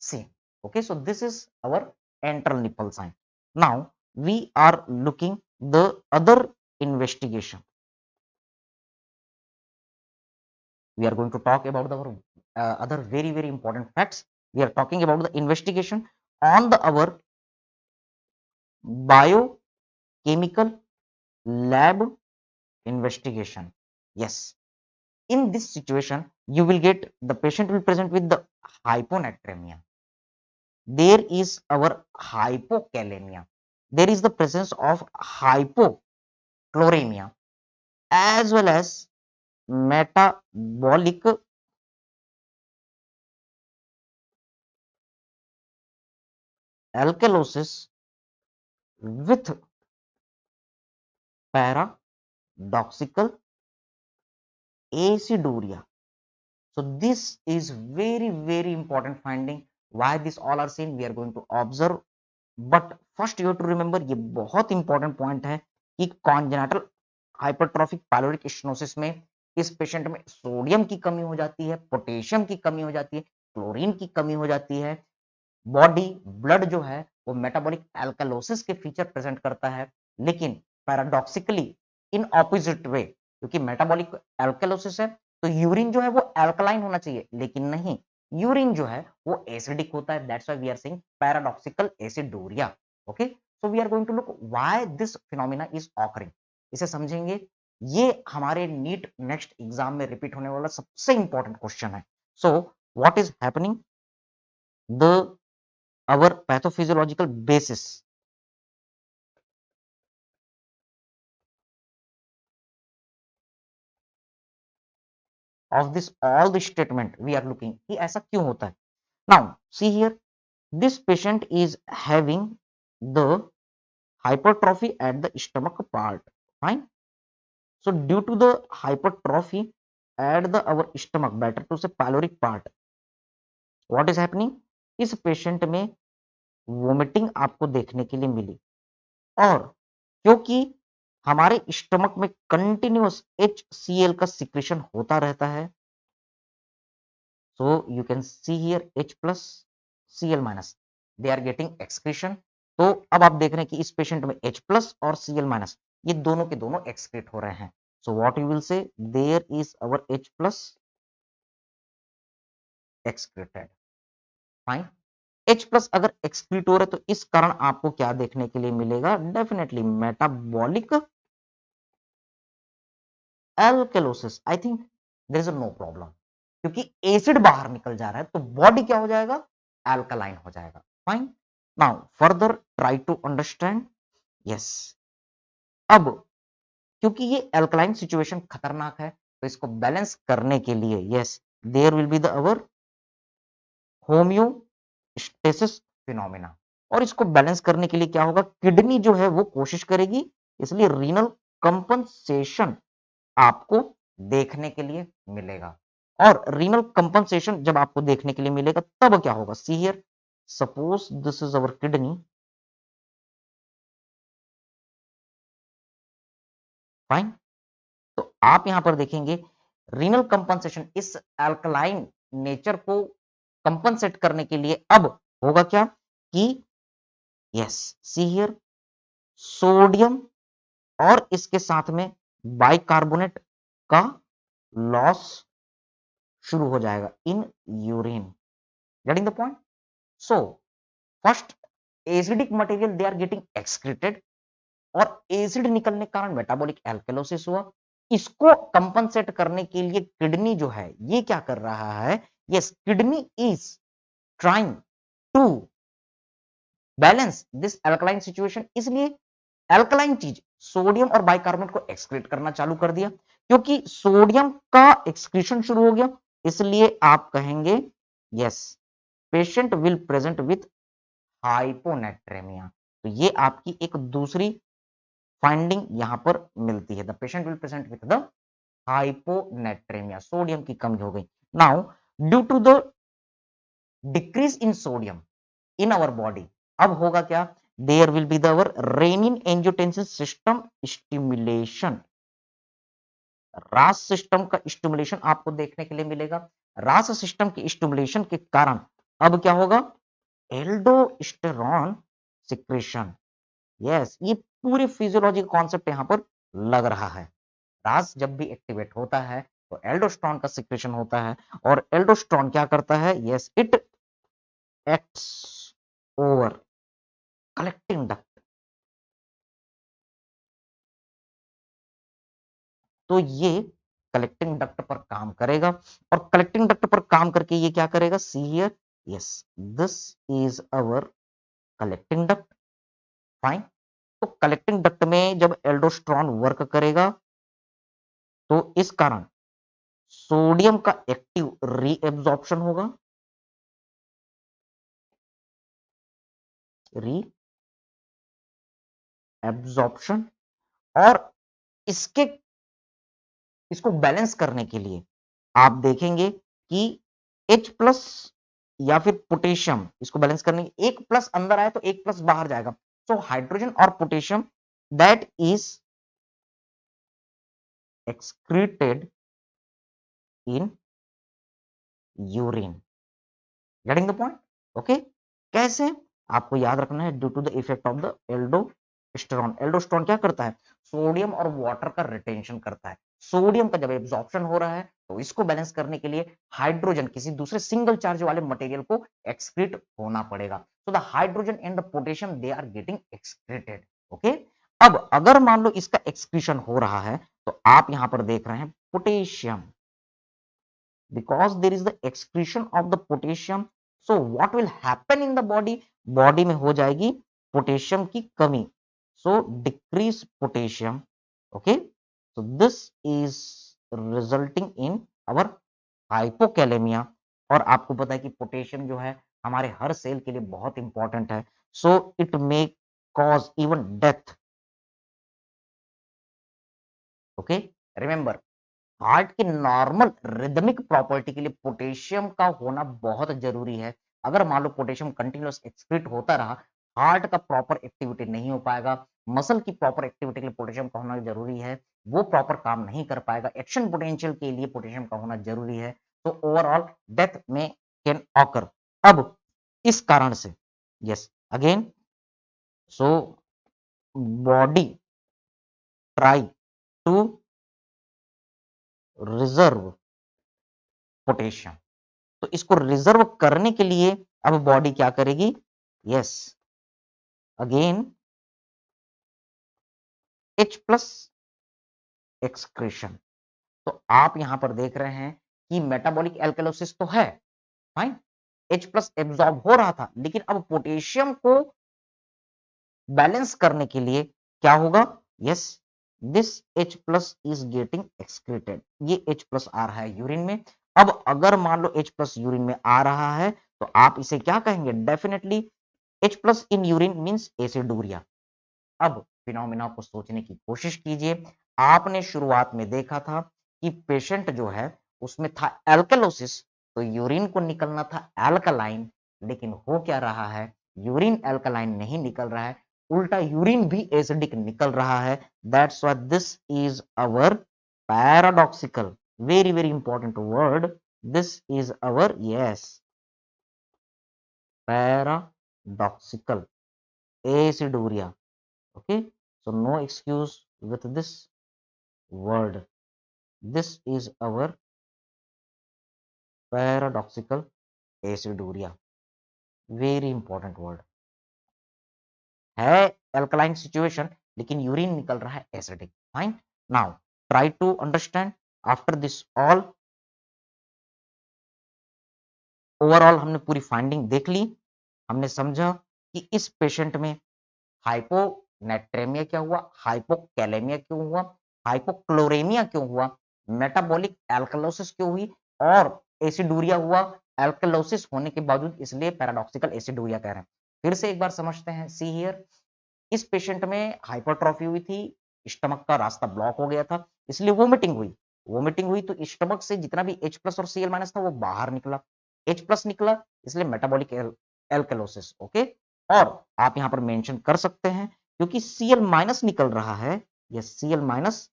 same. Okay, so this is our antral nipple sign. Now we are looking the other investigation. We are going to talk about our other very important facts. We are talking about the investigation on the our biochemical lab investigation. Yes, in this situation you will get the patient will present with the hyponatremia. There is our hypokalemia. There is the presence of hypochloremia as well as metabolic alkalosis with paradoxical aciduria. So this is very important finding. Why this all are seen we are going to observe, but first you have to remember ये बहुत important point है कि congenital hypertrophic pyloric stenosis में इस patient में sodium की कमी हो जाती है, पोटेशियम की कमी हो जाती है, क्लोरीन की कमी हो जाती है। बॉडी ब्लड जो है वो मेटाबॉलिक एल्कालोसिस के फीचर प्रेजेंट करता है, लेकिन पैराडॉक्सिकली इन ऑपोजिट वे, क्योंकि मेटाबॉलिक एल्कालोसिस है तो यूरिन जो है वो एल्कलाइन होना चाहिए, लेकिन नहीं, यूरिन जो है वो एसिडिक होता है। That's why we are saying paradoxical aciduria. Okay, so we are going to look why this phenomena is occurring. इसे समझेंगे, ये हमारे नीट नेक्स्ट एग्जाम में रिपीट होने वाला सबसे इंपॉर्टेंट क्वेश्चन है। So what is happening, the our pathophysiological basis of this all the statement we are looking कि ऐसा क्यों होता है। now see here, this patient is having the hypertrophy at the stomach part, fine. So due to the hypertrophy at the our stomach, better to say pyloric part, what is happening, इस patient में vomiting आपको देखने के लिए मिली, और क्योंकि हमारे stomach में कंटिन्यूअस HCl का सिक्रेशन होता रहता है, so you can see here H plus Cl minus they are getting excretion। तो अब आप देख रहे हैं कि इस पेशेंट में H plus और Cl minus ये दोनों के दोनों एक्सक्रीट हो रहे हैं। so what you will say, there is our H plus excreted, fine। H plus अगर एक्सक्रीट हो रहा है तो इस कारण आपको क्या देखने के लिए मिलेगा, definitely metabolic alkalosis. I think there is no problem, क्योंकि एसिड बाहर निकल जा रहा है तो बॉडी क्या हो जाएगा, अल्कलाइन हो जाएगा, fine. Now further try to understand. Yes, अब क्योंकि ये अल्कलाइन सिचुएशन खतरनाक है तो इसको बैलेंस करने के लिए, yes, there will be the our homeostasis phenomena, और इसको बैलेंस करने के लिए क्या होगा, किडनी जो है वो कोशिश करेगी, इसलिए रीनल कंपनसेशन आपको देखने के लिए मिलेगा। और रीनल कंपनसेशन जब आपको देखने के लिए मिलेगा तब क्या होगा, सी here, suppose this is our kidney, fine. तो आप यहां पर देखेंगे रीनल कंपनसेशन इस अल्कलाइन नेचर को कंपनसेट करने के लिए अब होगा क्या कि, यस, सी हियर, सोडियम और इसके साथ में बाइकार्बोनेट का लॉस शुरू हो जाएगा in urine, getting the point. So first acidic material they are getting excreted, और एसिड निकलने के कारण मेटाबॉलिक एल्कलोसिस हुआ। इसको कंपनसेट करने के लिए किडनी जो है ये क्या कर रहा है, yes, kidney is trying to balance this alkaline situation, इसलिए अल्कलाइन चीज सोडियम और बाइकार्बोनेट को एक्सक्रीट करना चालू कर दिया। क्योंकि सोडियम का एक्सक्रीशन शुरू हो गया, इसलिए आप कहेंगे yes, patient will present with hyponatraemia. तो ये आपकी एक दूसरी फाइंडिंग यहां पर मिलती है, the patient will present with the hyponatraemia, sodium की कमी हो गई। Now due to the decrease in sodium in our body, अब होगा क्या, there will be the our renin angiotensin system stimulation, RAS system का स्टिमुलेशन आपको देखने के लिए मिलेगा। रास सिस्टम के स्टिमुलेशन के कारण अब क्या होगा? Aldosterone secretion. यस, ये पूरी फिजियोलॉजी का कॉन्सेप्ट यहाँ पर लग रहा है। रास जब भी एक्टिवेट होता है तो एल्डोस्टेरॉन का सिक्रेशन होता है और एल्डोस्टेरॉन क्या करता है? Yes, it acts over collecting duct. तो ये कलेक्टिंग डक्ट पर काम करेगा और कलेक्टिंग डक्ट पर काम करके ये क्या करेगा? See here, yes, this is our collecting duct. Fine. तो कलेक्टिंग डक्ट में जब एल्डोस्टेरॉन वर्क करेगा तो इस कारण सोडियम का एक्टिव रीएब्जॉर्प्शन होगा। रीएब्जॉर्प्शन। और इसके इसको बैलेंस करने के लिए आप देखेंगे कि H प्लस या फिर पोटेशियम, इसको बैलेंस करने के एक प्लस अंदर आए तो एक प्लस बाहर जाएगा। सो हाइड्रोजन और potassium that is excreted in urine. Getting the point? Okay. कैसे? आपको याद रखना है, due to the effect of the aldosterone. Aldosterone क्या करता है? सोडियम और वाटर का रिटेंशन करता है। सोडियम का जब एब्जॉर्प्शन हो रहा है तो इसको बैलेंस करने के लिए हाइड्रोजन किसी दूसरे सिंगल चार्ज वाले मटेरियल को एक्सक्रीट होना पड़ेगा। So the hydrogen and the potassium they are getting excreted. Okay. अब अगर मान लो इसका एक्सक्रीशन हो रहा है तो आप यहां पर देख रहे हैं potassium, because there is the excretion of the potassium, so what will happen in the body? Body में हो जाएगी पोटेशियम की कमी, so decrease potassium. Okay, so this is resulting in our hypokalemia. और आपको पता है कि पोटेशियम जो है हमारे हर सेल के लिए बहुत इंपॉर्टेंट है, so it may cause even death. Okay, remember, heart की नॉर्मल रिदमिक प्रॉपर्टी के लिए पोटेशियम का होना बहुत जरूरी है। अगर मान लो पोटेशियम कंटिन्यूअस एक्सक्रीट होता रहा, हार्ट का प्रॉपर एक्टिविटी नहीं हो पाएगा। मसल की प्रॉपर एक्टिविटी के लिए पोटेशियम का होना जरूरी है, वो प्रॉपर काम नहीं कर पाएगा। एक्शन पोटेंशियल के लिए पोटेशियम का होना जरूरी है। तो ओवरऑल डेथ में कैन ऑकर। अब इस कारण से yes again, so body try to reserve potassium. तो इसको रिजर्व करने के लिए अब बॉडी क्या करेगी? Yes, again H plus excretion. तो आप यहां पर देख रहे हैं कि मेटाबॉलिक एल्कलोसिस तो है, फाइन, H प्लस एब्जॉर्ब हो रहा था, लेकिन अब पोटेशियम को बैलेंस करने के लिए क्या होगा? Yes, this H plus is getting excreted. ये H प्लस आ रहा है यूरिन में। अब अगर मान लो H प्लस यूरिन में आ रहा है तो आप इसे क्या कहेंगे? Definitely H plus in urine means aciduria. अब फिनोमिना को सोचने की कोशिश कीजिए। आपने शुरुआत में देखा था कि पेशेंट जो है उसमें था एल्कलोसिस, तो यूरिन को निकलना था एल्कलाइन, लेकिन हो क्या रहा है? यूरिन एल्कलाइन नहीं निकल रहा है, उल्टा यूरिन भी एसिडिक निकल रहा है। That's why this is our paradoxical, very very important word, this is our yes paradoxical aciduria. Okay, so no excuse with this word. This is our paradoxical aciduria, very important word है। alkaline situation लेकिन urine निकल रहा है acidic. Fine, now try to understand after this all. Overall हमने पूरी finding देख ली। हमने समझा कि इस पेशेंट में हाइपोनेट्रेमिया क्या हुआ, हाइपोकैलेमिया क्यों हुआ, हाइपोक्लोरेमिया क्यों हुआ, मेटाबॉलिक एल्कलोसिस क्यों हुई और एसिडूरिया हुआ। एल्कलोसिस होने के बावजूद इसलिए पैराडॉक्सिकल एसिडूरिया कह रहे हैं। फिर से एक बार समझते हैं। सी हियर, इस पेशेंट में हाइपरट्रॉफी हुई थी, स्टमक का रास्ता ब्लॉक हो गया था, इसलिए वोमिटिंग हुई। वोमिटिंग हुई तो स्टमक से जितना भी H प्लस और Cl माइनस था वो बाहर निकला। H प्लस निकला इसलिए मेटाबॉलिक एल्कलोसिस। ओके, और आप यहां पर मेंशन कर सकते हैं क्योंकि Cl माइनस निकल रहा है, ये Cl minus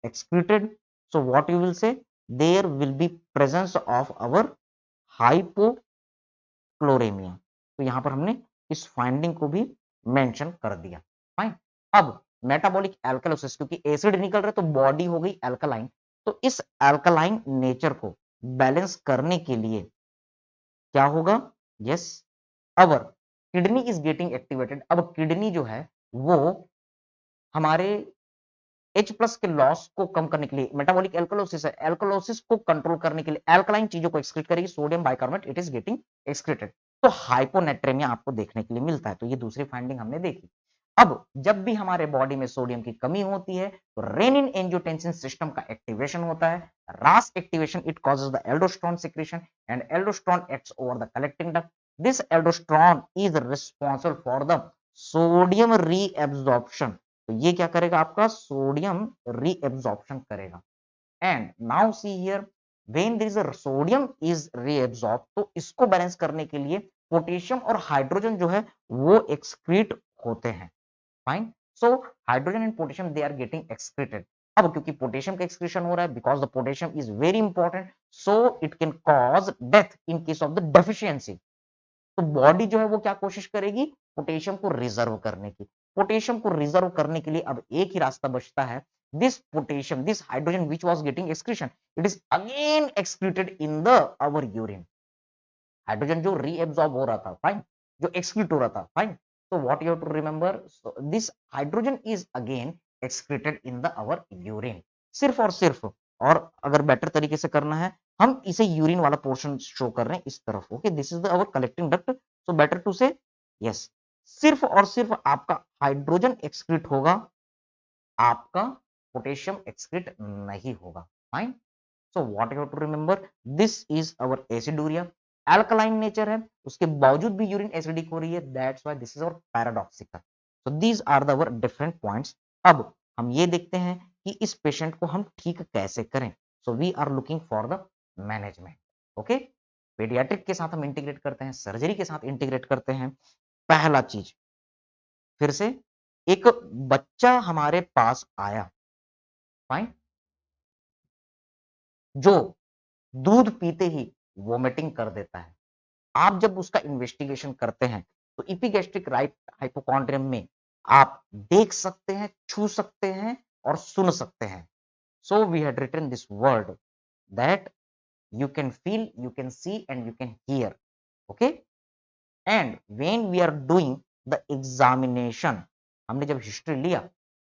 excreted. So what you will say? There will be presence of our hypochloremia. तो यहां पर हमने इस फाइंडिंग को भी मेंशन कर दिया। फाइन। अब मेटाबॉलिक एल्कलोसिस, क्योंकि एसिड निकल रहा है तो बॉडी हो गई एल्कलाइन, तो इस एल्कलाइन नेचर को बैलेंस करने के लिए क्या होगा? Yes, our kidney is getting activated. अब किडनी जो है वो हमारे H प्लस के लॉस को कम करने के लिए, मेटाबॉलिक एल्कलोसिस है, एल्कलोसिस को कंट्रोल करने के लिए एल्कलाइन चीजों को एक्सक्रीट करेगी, sodium bicarbonate it is getting excreted. तो हाइपोनेट्रेमिया आपको देखने के लिए मिलता है। तो ये दूसरी फाइंडिंग हमने देखी। अब जब भी हमारे बॉडी में सोडियम की कमी होती है तो रेनिन एंजियोटेंसिन सिस्टम का एक्टिवेशन होता है। RAS activation it causes the aldosterone secretion and aldosterone acts over the collecting duct. This aldosterone is responsible for the sodium reabsorption. तो ये क्या करेगा? आपका सोडियम रीएब्जॉर्प्शन करेगा। And now see here, when there is a sodium is reabsorb, तो इसको balance करने के लिए पोटेशियम और हाइड्रोजन जो है वो एक्सक्रीट होते हैं। Fine. So hydrogen and potassium they are getting excreted. अब क्योंकि पोटेशियम का एक्सक्रीशन हो रहा है, because the potassium is very important, so it can cause death in case of the deficiency. तो बॉडी जो है वो क्या कोशिश करेगी? पोटेशियम को रिजर्व करने की। पोटेशियम को रिजर्व करने के लिए अब एक ही रास्ता बचता है, this potassium, this hydrogen which was getting excretion, it is again excreted in the our urine. Hydrogen जो रीएब्सॉर्ब हो रहा था, फाइन, जो एक्सक्रीट हो रहा था, fine. so what you have to remember, so this hydrogen is again excreted in the our urine, सिर्फ और सिर्फ। और अगर बेटर तरीके से करना है, हम इसे यूरिन वाला पोर्शन शो कर रहे हैं इस तरफ। Okay, this is the our collecting duct. So better to say yes, सिर्फ और सिर्फ आपका हाइड्रोजन एक्सक्रीट होगा, आपका पोटेशियम एक्सक्रीट नहीं होगा। Fine. So what you have to remember, this is our aciduria. Alkaline nature है, उसके बावजूद भी यूरिन एसिडिक हो रही है, that's why this is our paradoxical. So these are the our different points. अब हम ये देखते हैं कि इस पेशेंट को हम ठीक कैसे करें। So we are looking for the management. Okay, paediatric के साथ हम इंटीग्रेट करते हैं, सर्जरी के साथ इंटीग्रेट करते हैं। पहला चीज, फिर से, एक बच्चा हमारे पास आया, फाइन, जो दूध पीते ही वोमिटिंग कर देता है। आप जब उसका इन्वेस्टिगेशन करते हैं तो इपिगैस्ट्रिक राइट हाइपोकॉन्ड्रियम में आप देख सकते हैं, छू सकते हैं और सुन सकते हैं। So we had written this word that you can feel, you can see and you can hear. Okay, and when we are doing the examination, हमने जब हिस्ट्री लिया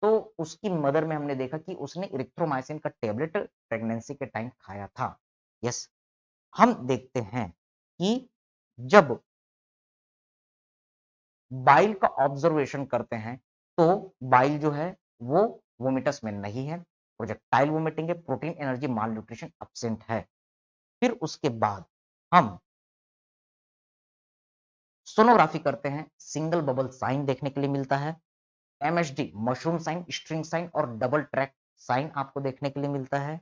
तो उसकी मदर में हमने देखा कि उसने इरिथ्रोमाइसिन का टेबलेट प्रेगनेंसी के टाइम खाया था। यस, हम देखते हैं कि जब बाइल का ऑब्जर्वेशन करते हैं तो बाइल जो है वो वोमिटस में नहीं है, प्रोजेक्टाइल वोमिटिंग है, प्रोटीन एनर्जी माल न्यूट्रिशन एब्सेंट है। फिर उसके बाद हम सोनोग्राफी करते हैं, सिंगल बबल साइन देखने के लिए मिलता है, MSD mushroom sign, string sign और डबल ट्रैक साइन आपको देखने के लिए मिलता है।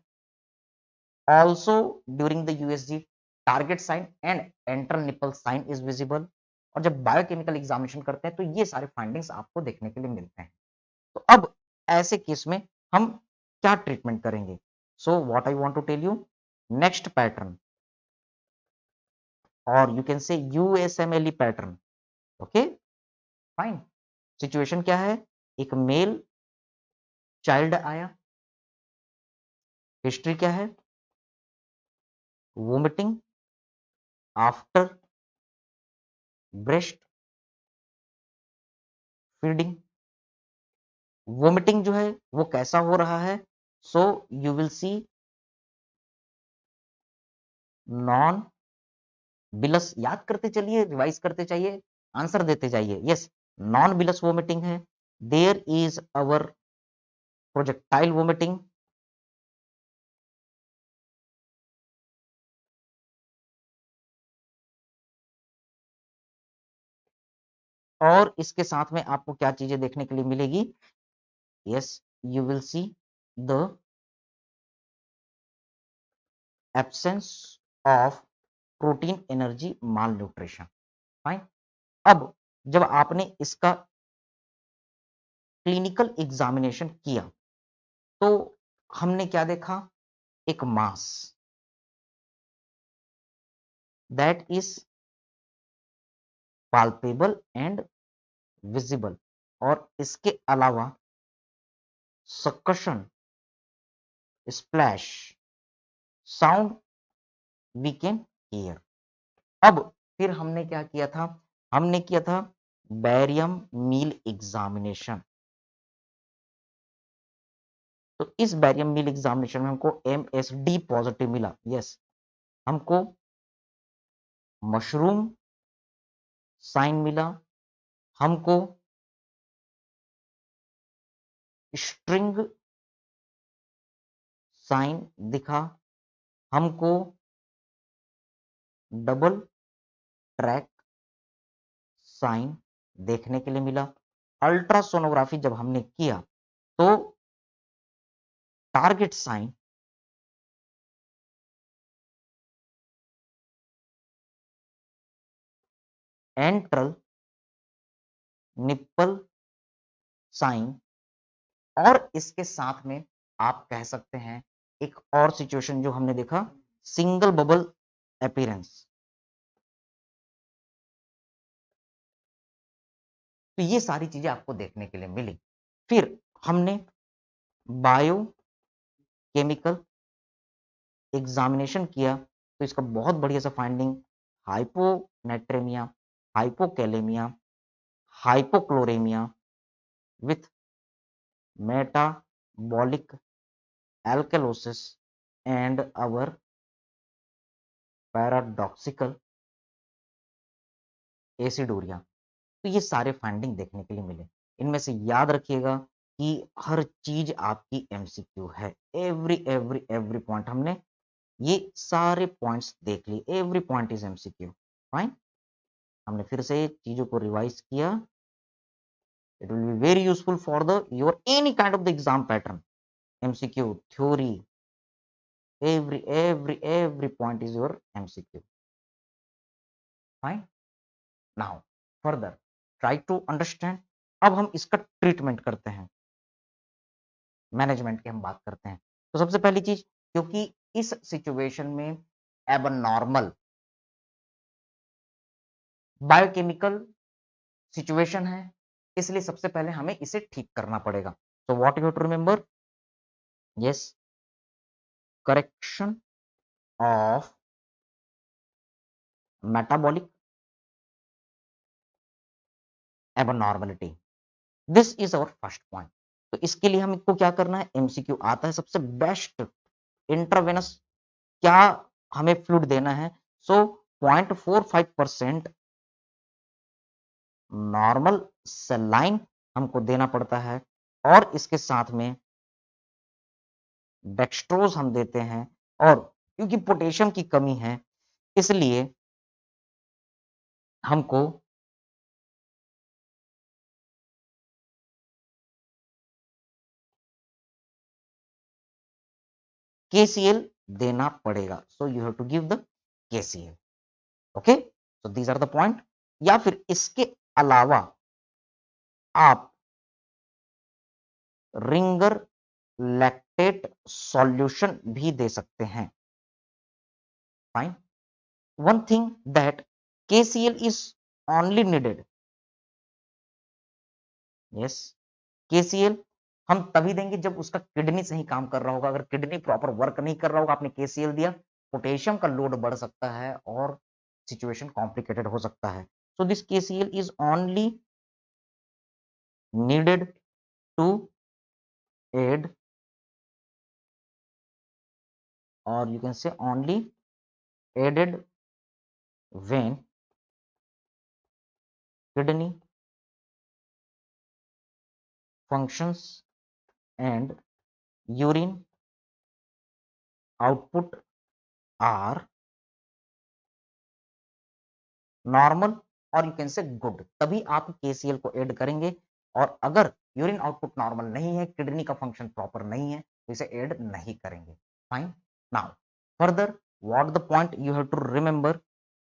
Also during the USG target sign and antral nipple sign is visible. और जब बायोकेमिकल एग्जामिनेशन करते हैं तो ये सारे फाइंडिंग्स आपको देखने के लिए मिलते हैं। तो अब ऐसे केस में हम क्या ट्रीटमेंट करेंगे? So what I want to tell you, next pattern और you can say USMLE pattern. Okay, fine. Situation क्या है? एक मेल चाइल्ड आया, हिस्ट्री क्या है? Vomiting after breast feeding. Vomiting जो है वो कैसा हो रहा है? So you will see non bilious, याद करते चलिए, रिवाइज करते चाहिए, आंसर देते जाइए। यस, नॉन बिलस वोमिटिंग है। There is our projectile vomiting, और इसके साथ में आपको क्या चीजें देखने के लिए मिलेगी? Yes, you will see the absence of protein energy mall nutrition. Fine. अब जब आपने इसका क्लिनिकल एग्जामिनेशन किया तो हमने क्या देखा, एक mass that is palpable and visible, और इसके अलावा suction, splash, sound we can hear. अब फिर हमने क्या किया था, हमने किया था बैरियम मील एग्जामिनेशन। तो इस बैरियम मील एग्जामिनेशन में हमको MSD पॉजिटिव मिला। यस, हमको मशरूम साइन मिला, हमको स्ट्रिंग साइन दिखा, हमको डबल ट्रैक साइन देखने के लिए मिला। अल्ट्रासोनोग्राफी जब हमने किया तो target sign antral nipple sign, और इसके साथ में आप कह सकते हैं एक और सिचुएशन जो हमने देखा, सिंगल बबल अपीयरेंस। तो ये सारी चीजें आपको देखने के लिए मिली। फिर हमने बायो केमिकल एग्जामिनेशन किया, तो इसका बहुत बढ़िया सा finding, hyponatraemia, hypokalaemia, hypochloraemia with metabolic alkalosis and our paradoxical aciduria. तो ये सारे फाइंडिंग देखने के लिए मिले। इनमें से याद रखिएगा कि हर चीज आपकी एमसीक्यू है। एवरी पॉइंट हमने ये सारे पॉइंट्स देख लिए, every point is MCQ. Fine, हमने फिर से चीजों को रिवाइज किया। It will be very useful for the your any kind of the exam pattern, MCQ, theory, every point is your MCQ. Fine. Now further try to understand. अब हम इसका treatment करते हैं, मैनेजमेंट की हम बात करते हैं। तो सबसे पहली चीज, क्योंकि इस सिचुएशन में एबनॉर्मल बायोकेमिकल सिचुएशन है, इसलिए सबसे पहले हमें इसे ठीक करना पड़ेगा। तो what you have to remember, yes, correction of metabolic abnormality, this is our first point. तो इसके लिए हमको क्या करना है, एमसीक्यू आता है सबसे बेस्ट, इंट्रावेनस क्या हमें फ्लूइड देना है। सो 0.45% नॉर्मल सेलाइन हमको देना पड़ता है, और इसके साथ में डेक्सट्रोज हम देते हैं, और क्योंकि पोटेशियम की कमी है इसलिए हमको KCl देना पड़ेगा। So you have to give the KCl। Okay, so these are the point. या फिर इसके अलावा आप रिंगर लैक्टेट सॉल्यूशन भी दे सकते हैं। Fine, one thing that KCl is only needed, yes, KCl हम तभी देंगे जब उसका किडनी सही काम कर रहा होगा। अगर किडनी प्रॉपर वर्क नहीं कर रहा होगा, आपने KCl दिया, पोटेशियम का लोड बढ़ सकता है और सिचुएशन कॉम्प्लिकेटेड हो सकता है। So this KCl is only needed to aid, or you can say only aided when kidney functions and urine output are normal और यू कैन से गुड, तभी आप KCl को ऐड करेंगे। और अगर यूरिन आउटपुट नॉर्मल नहीं है, किडनी का फंक्शन प्रॉपर नहीं है, तो इसे ऐड नहीं करेंगे। Fine, now further what the point you have to remember,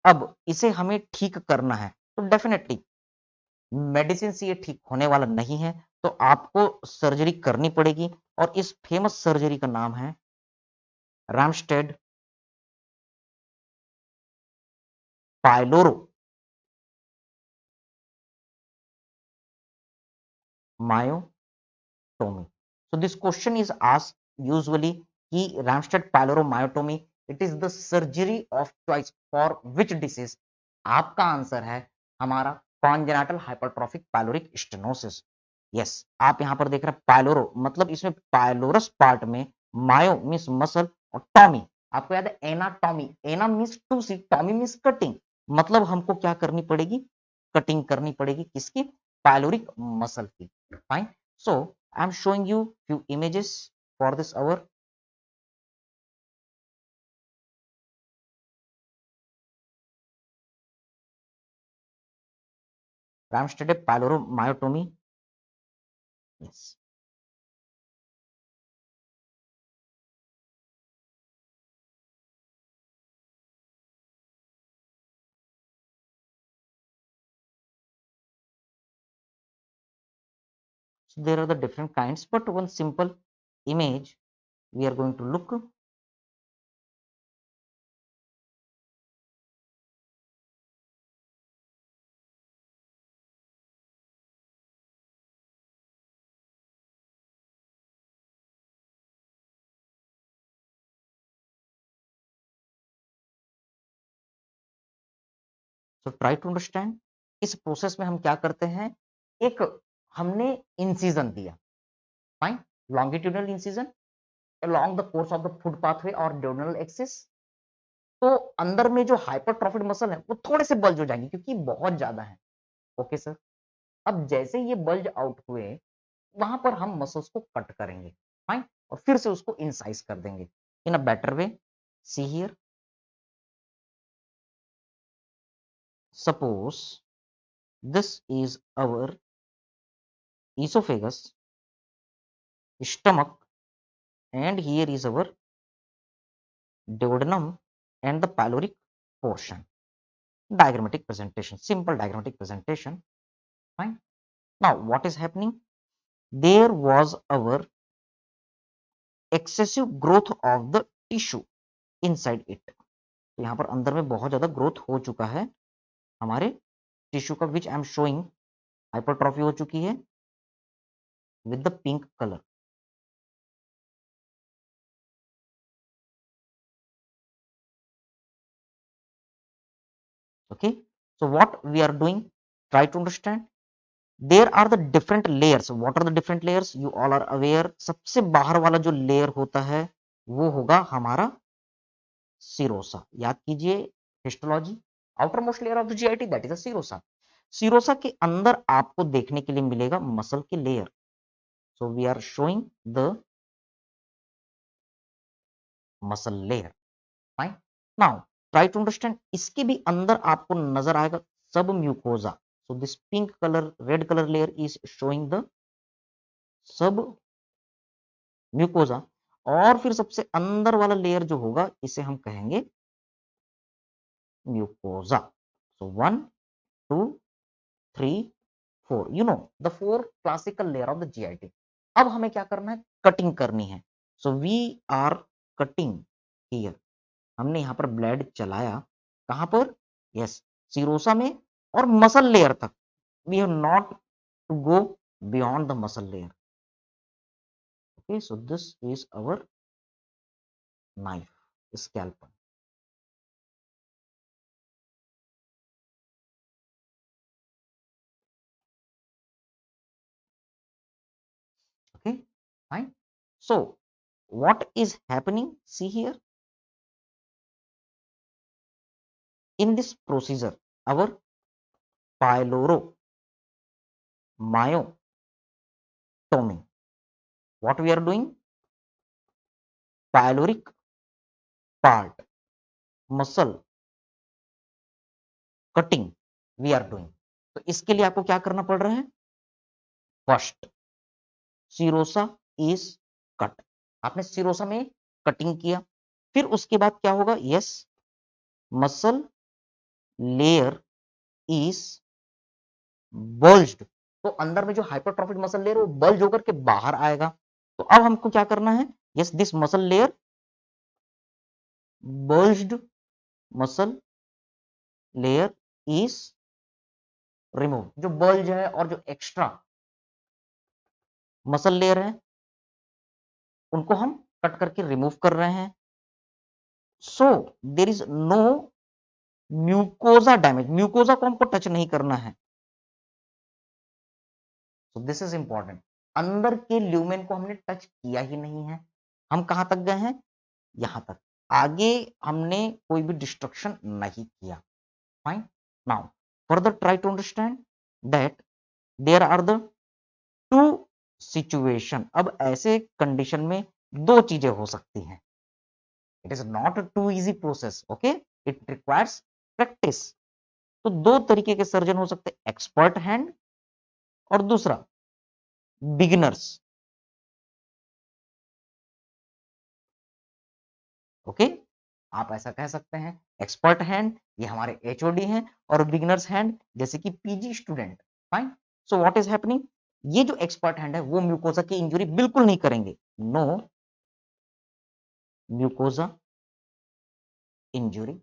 अब इसे हमें ठीक करना है, तो डेफिनेटली मेडिसिन से ये ठीक होने वाला नहीं है। तो आपको सर्जरी करनी पड़ेगी और इस फेमस सर्जरी का नाम है रामस्टेड पायलोरो मायोटोमी. So this question is asked usually कि Ramstead pyloromyotomy it is the surgery of choice for which disease. आपका आंसर है हमारा congenital hypertrophic pyloric stenosis. Yes आप यहां पर देख रहे हैं पायलोरो मतलब इसमें पायलोरस पार्ट में मायो मीन्स मसल और टॉमी आपको याद है anatomy ana means to see tomy means cutting मतलब हमको क्या करनी पड़ेगी कटिंग करनी पड़ेगी किसकी पायलोरिक मसल की fine so I am showing you few images for this our Ramstead pyloromyotomy. Yes. So there are the different kinds, but one simple image we are going to look. So try to understand. इस process में हम क्या करते हैं एक हमने incision दिया fine longitudinal incision along the course of the foot pathway और duodenal axis तो अंदर में जो हाइपरट्रोफिड मसल है वो थोड़े से बल्ज हो जाएंगे क्योंकि बहुत ज्यादा है ओके सर अब जैसे ये बल्ज आउट हुए वहां पर हम मसल्स को कट करेंगे फाइन और फिर से उसको इंसाइज कर देंगे in a better way see here suppose this is our esophagus stomach and here is our duodenum and the pyloric portion diagrammatic presentation simple diagrammatic presentation fine now what is happening there was our excessive growth of the tissue inside it तो यहाँ पर अंदर में बहुत ज्यादा growth हो चुका है हमारे टिश्यू का विच आई एम शोइंग हाइपरट्रॉफी हो चुकी है with the pink colour okay so what we are doing try to understand there are the different layers what are the different layers you all are aware सबसे बाहर वाला जो layer होता है वो होगा हमारा सिरोसा याद कीजिए histology outermost layer of the GIT that is a serosa serosa के अंदर आपको देखने के लिए मिलेगा मसल के layer so we are showing the muscle layer fine now try to understand इसके भी अंदर आपको नजर आएगा submucosa so this pink colour red colour layer is showing the submucosa और फिर सबसे अंदर वाला लेयर जो होगा इसे हम कहेंगे mucosa so 1 2 3 4 you know the 4 classical layer of the GIT अब हमें क्या करना है कटिंग करनी है so we are cutting here हमने यहां पर ब्लेड चलाया कहां पर यस सिरोसा में और मसल लेयर तक we have not to go beyond the muscle layer okay so this is our knife scalpel okay fine so what is happening see here in this procedure our pyloromyotomy what we are doing pyloric part muscle cutting we are doing तो इसके लिए आपको क्या करना पड़ रहा है first serosa is cut आपने सिरोसा में कटिंग किया फिर उसके बाद क्या होगा yes muscle layer is bulged तो अंदर में जो हाइपरट्रॉफिक मसल लेयर वो बल्ज होकर के बाहर आएगा। तो अब हमको क्या करना है, yes this muscle layer bulged muscle layer is remove. जो बल्ज है और जो एक्स्ट्रा मसल लेयर है उनको हम कट करके रिमूव कर रहे हैं। So there is no mucosa damage, mucosa को हमको टच नहीं करना है। सो दिस इज इंपॉर्टेंट, अंदर के ल्यूमेन को हमने टच किया ही नहीं है। हम कहां तक गए हैं, यहां तक, आगे हमने कोई भी डिस्ट्रक्शन नहीं किया। Fine, now further try to understand that there are the two situation. अब ऐसे कंडीशन में दो चीजें हो सकती हैं। It is not a too easy process, okay, it requires practice. तो दो तरीके के सर्जन हो सकते हैं, एक्सपर्ट हैंड और दूसरा बिगिनर्स। ओके, आप ऐसा कह सकते हैं, एक्सपर्ट हैंड ये हमारे एचओडी हैं और बिगिनर्स हैंड जैसे कि PG student. Fine, so what is happening, ये जो एक्सपर्ट हैंड है वो म्यूकोजा की इंजरी बिल्कुल नहीं करेंगे, no mucosa injury.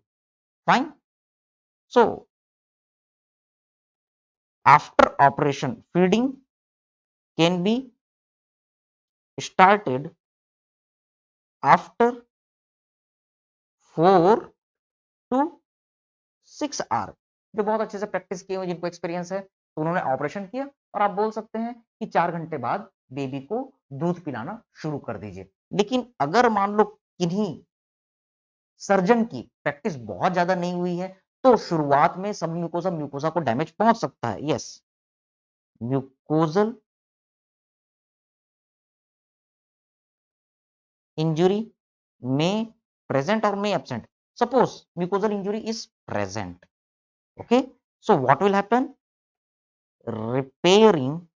Fine, so after operation feeding can be started after 4 to 6 hour. जो बहुत अच्छे से प्रैक्टिस किए हुए जिनको एक्सपीरियंस है तो उन्होंने ऑपरेशन किया और आप बोल सकते हैं कि 4 घंटे बाद बेबी को दूध पिलाना शुरू कर दीजिए। लेकिन अगर मान लो किन्हीं सर्जन की प्रैक्टिस बहुत ज्यादा नहीं हुई है तो शुरुआत में सब म्यूकोजा म्यूकोजा को डैमेज पहुंच सकता है। Yes, mucosal injury may present or may absent. Suppose mucosal injury is present, okay, so what will happen, repairing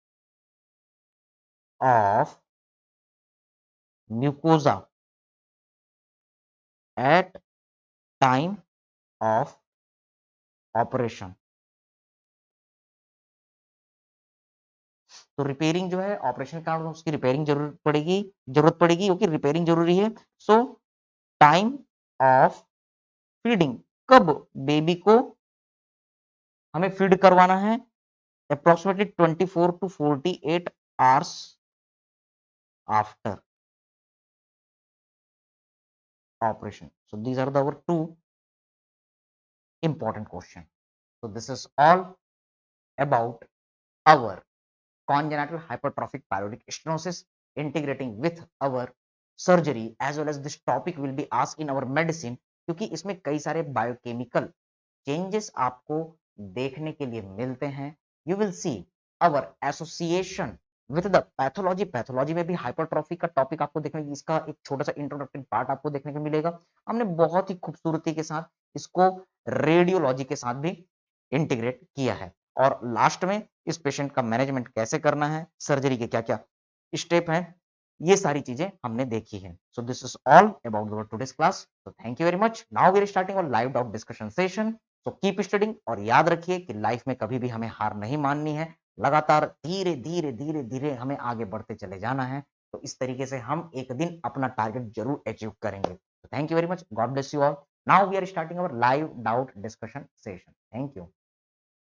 of mucosa at time of operation। तो रिपेयरिंग जो है ऑपरेशन के कारण उसकी रिपेयरिंग जरूरत पड़ेगी ओके, रिपेयरिंग जरूरी है। सो टाइम ऑफ फीडिंग, कब बेबी को हमें फीड करवाना है, approximately 24 to 48 hours after operation। So these are our two important questions। So this is all about our congenital hypertrophic pyrotic stenosis integrating with our surgery as well as this topic will be asked in our medicine, क्योंकि इसमें कई सारे biochemical changes आपको देखने के लिए मिलते हैं। You will C our association with the pathology, pathology में भी हाइपरट्रॉफी का टॉपिक आपको देखने, इसका एक छोटा सा इंट्रोडक्टरी पार्ट आपको देखने को मिलेगा। हमने बहुत ही खूबसूरती के साथ इसको रेडियोलॉजी के साथ भी इंटीग्रेट किया है और लास्ट में इस पेशेंट का मैनेजमेंट कैसे करना है, सर्जरी के क्या क्या स्टेप हैं, ये सारी चीजें हमने देखी है। So this is all about our today's class. So thank you very much. Now we are starting our live doubt discussion session. So keep studying और याद रखिए कि लाइफ में कभी भी हमें हार नहीं माननी है, लगातार धीरे धीरे धीरे धीरे हमें आगे बढ़ते चले जाना है। तो इस तरीके से हम एक दिन अपना टारगेट जरूर अचीव करेंगे। Thank you very much, God bless you all. Now we are starting our live doubt discussion session. Thank you.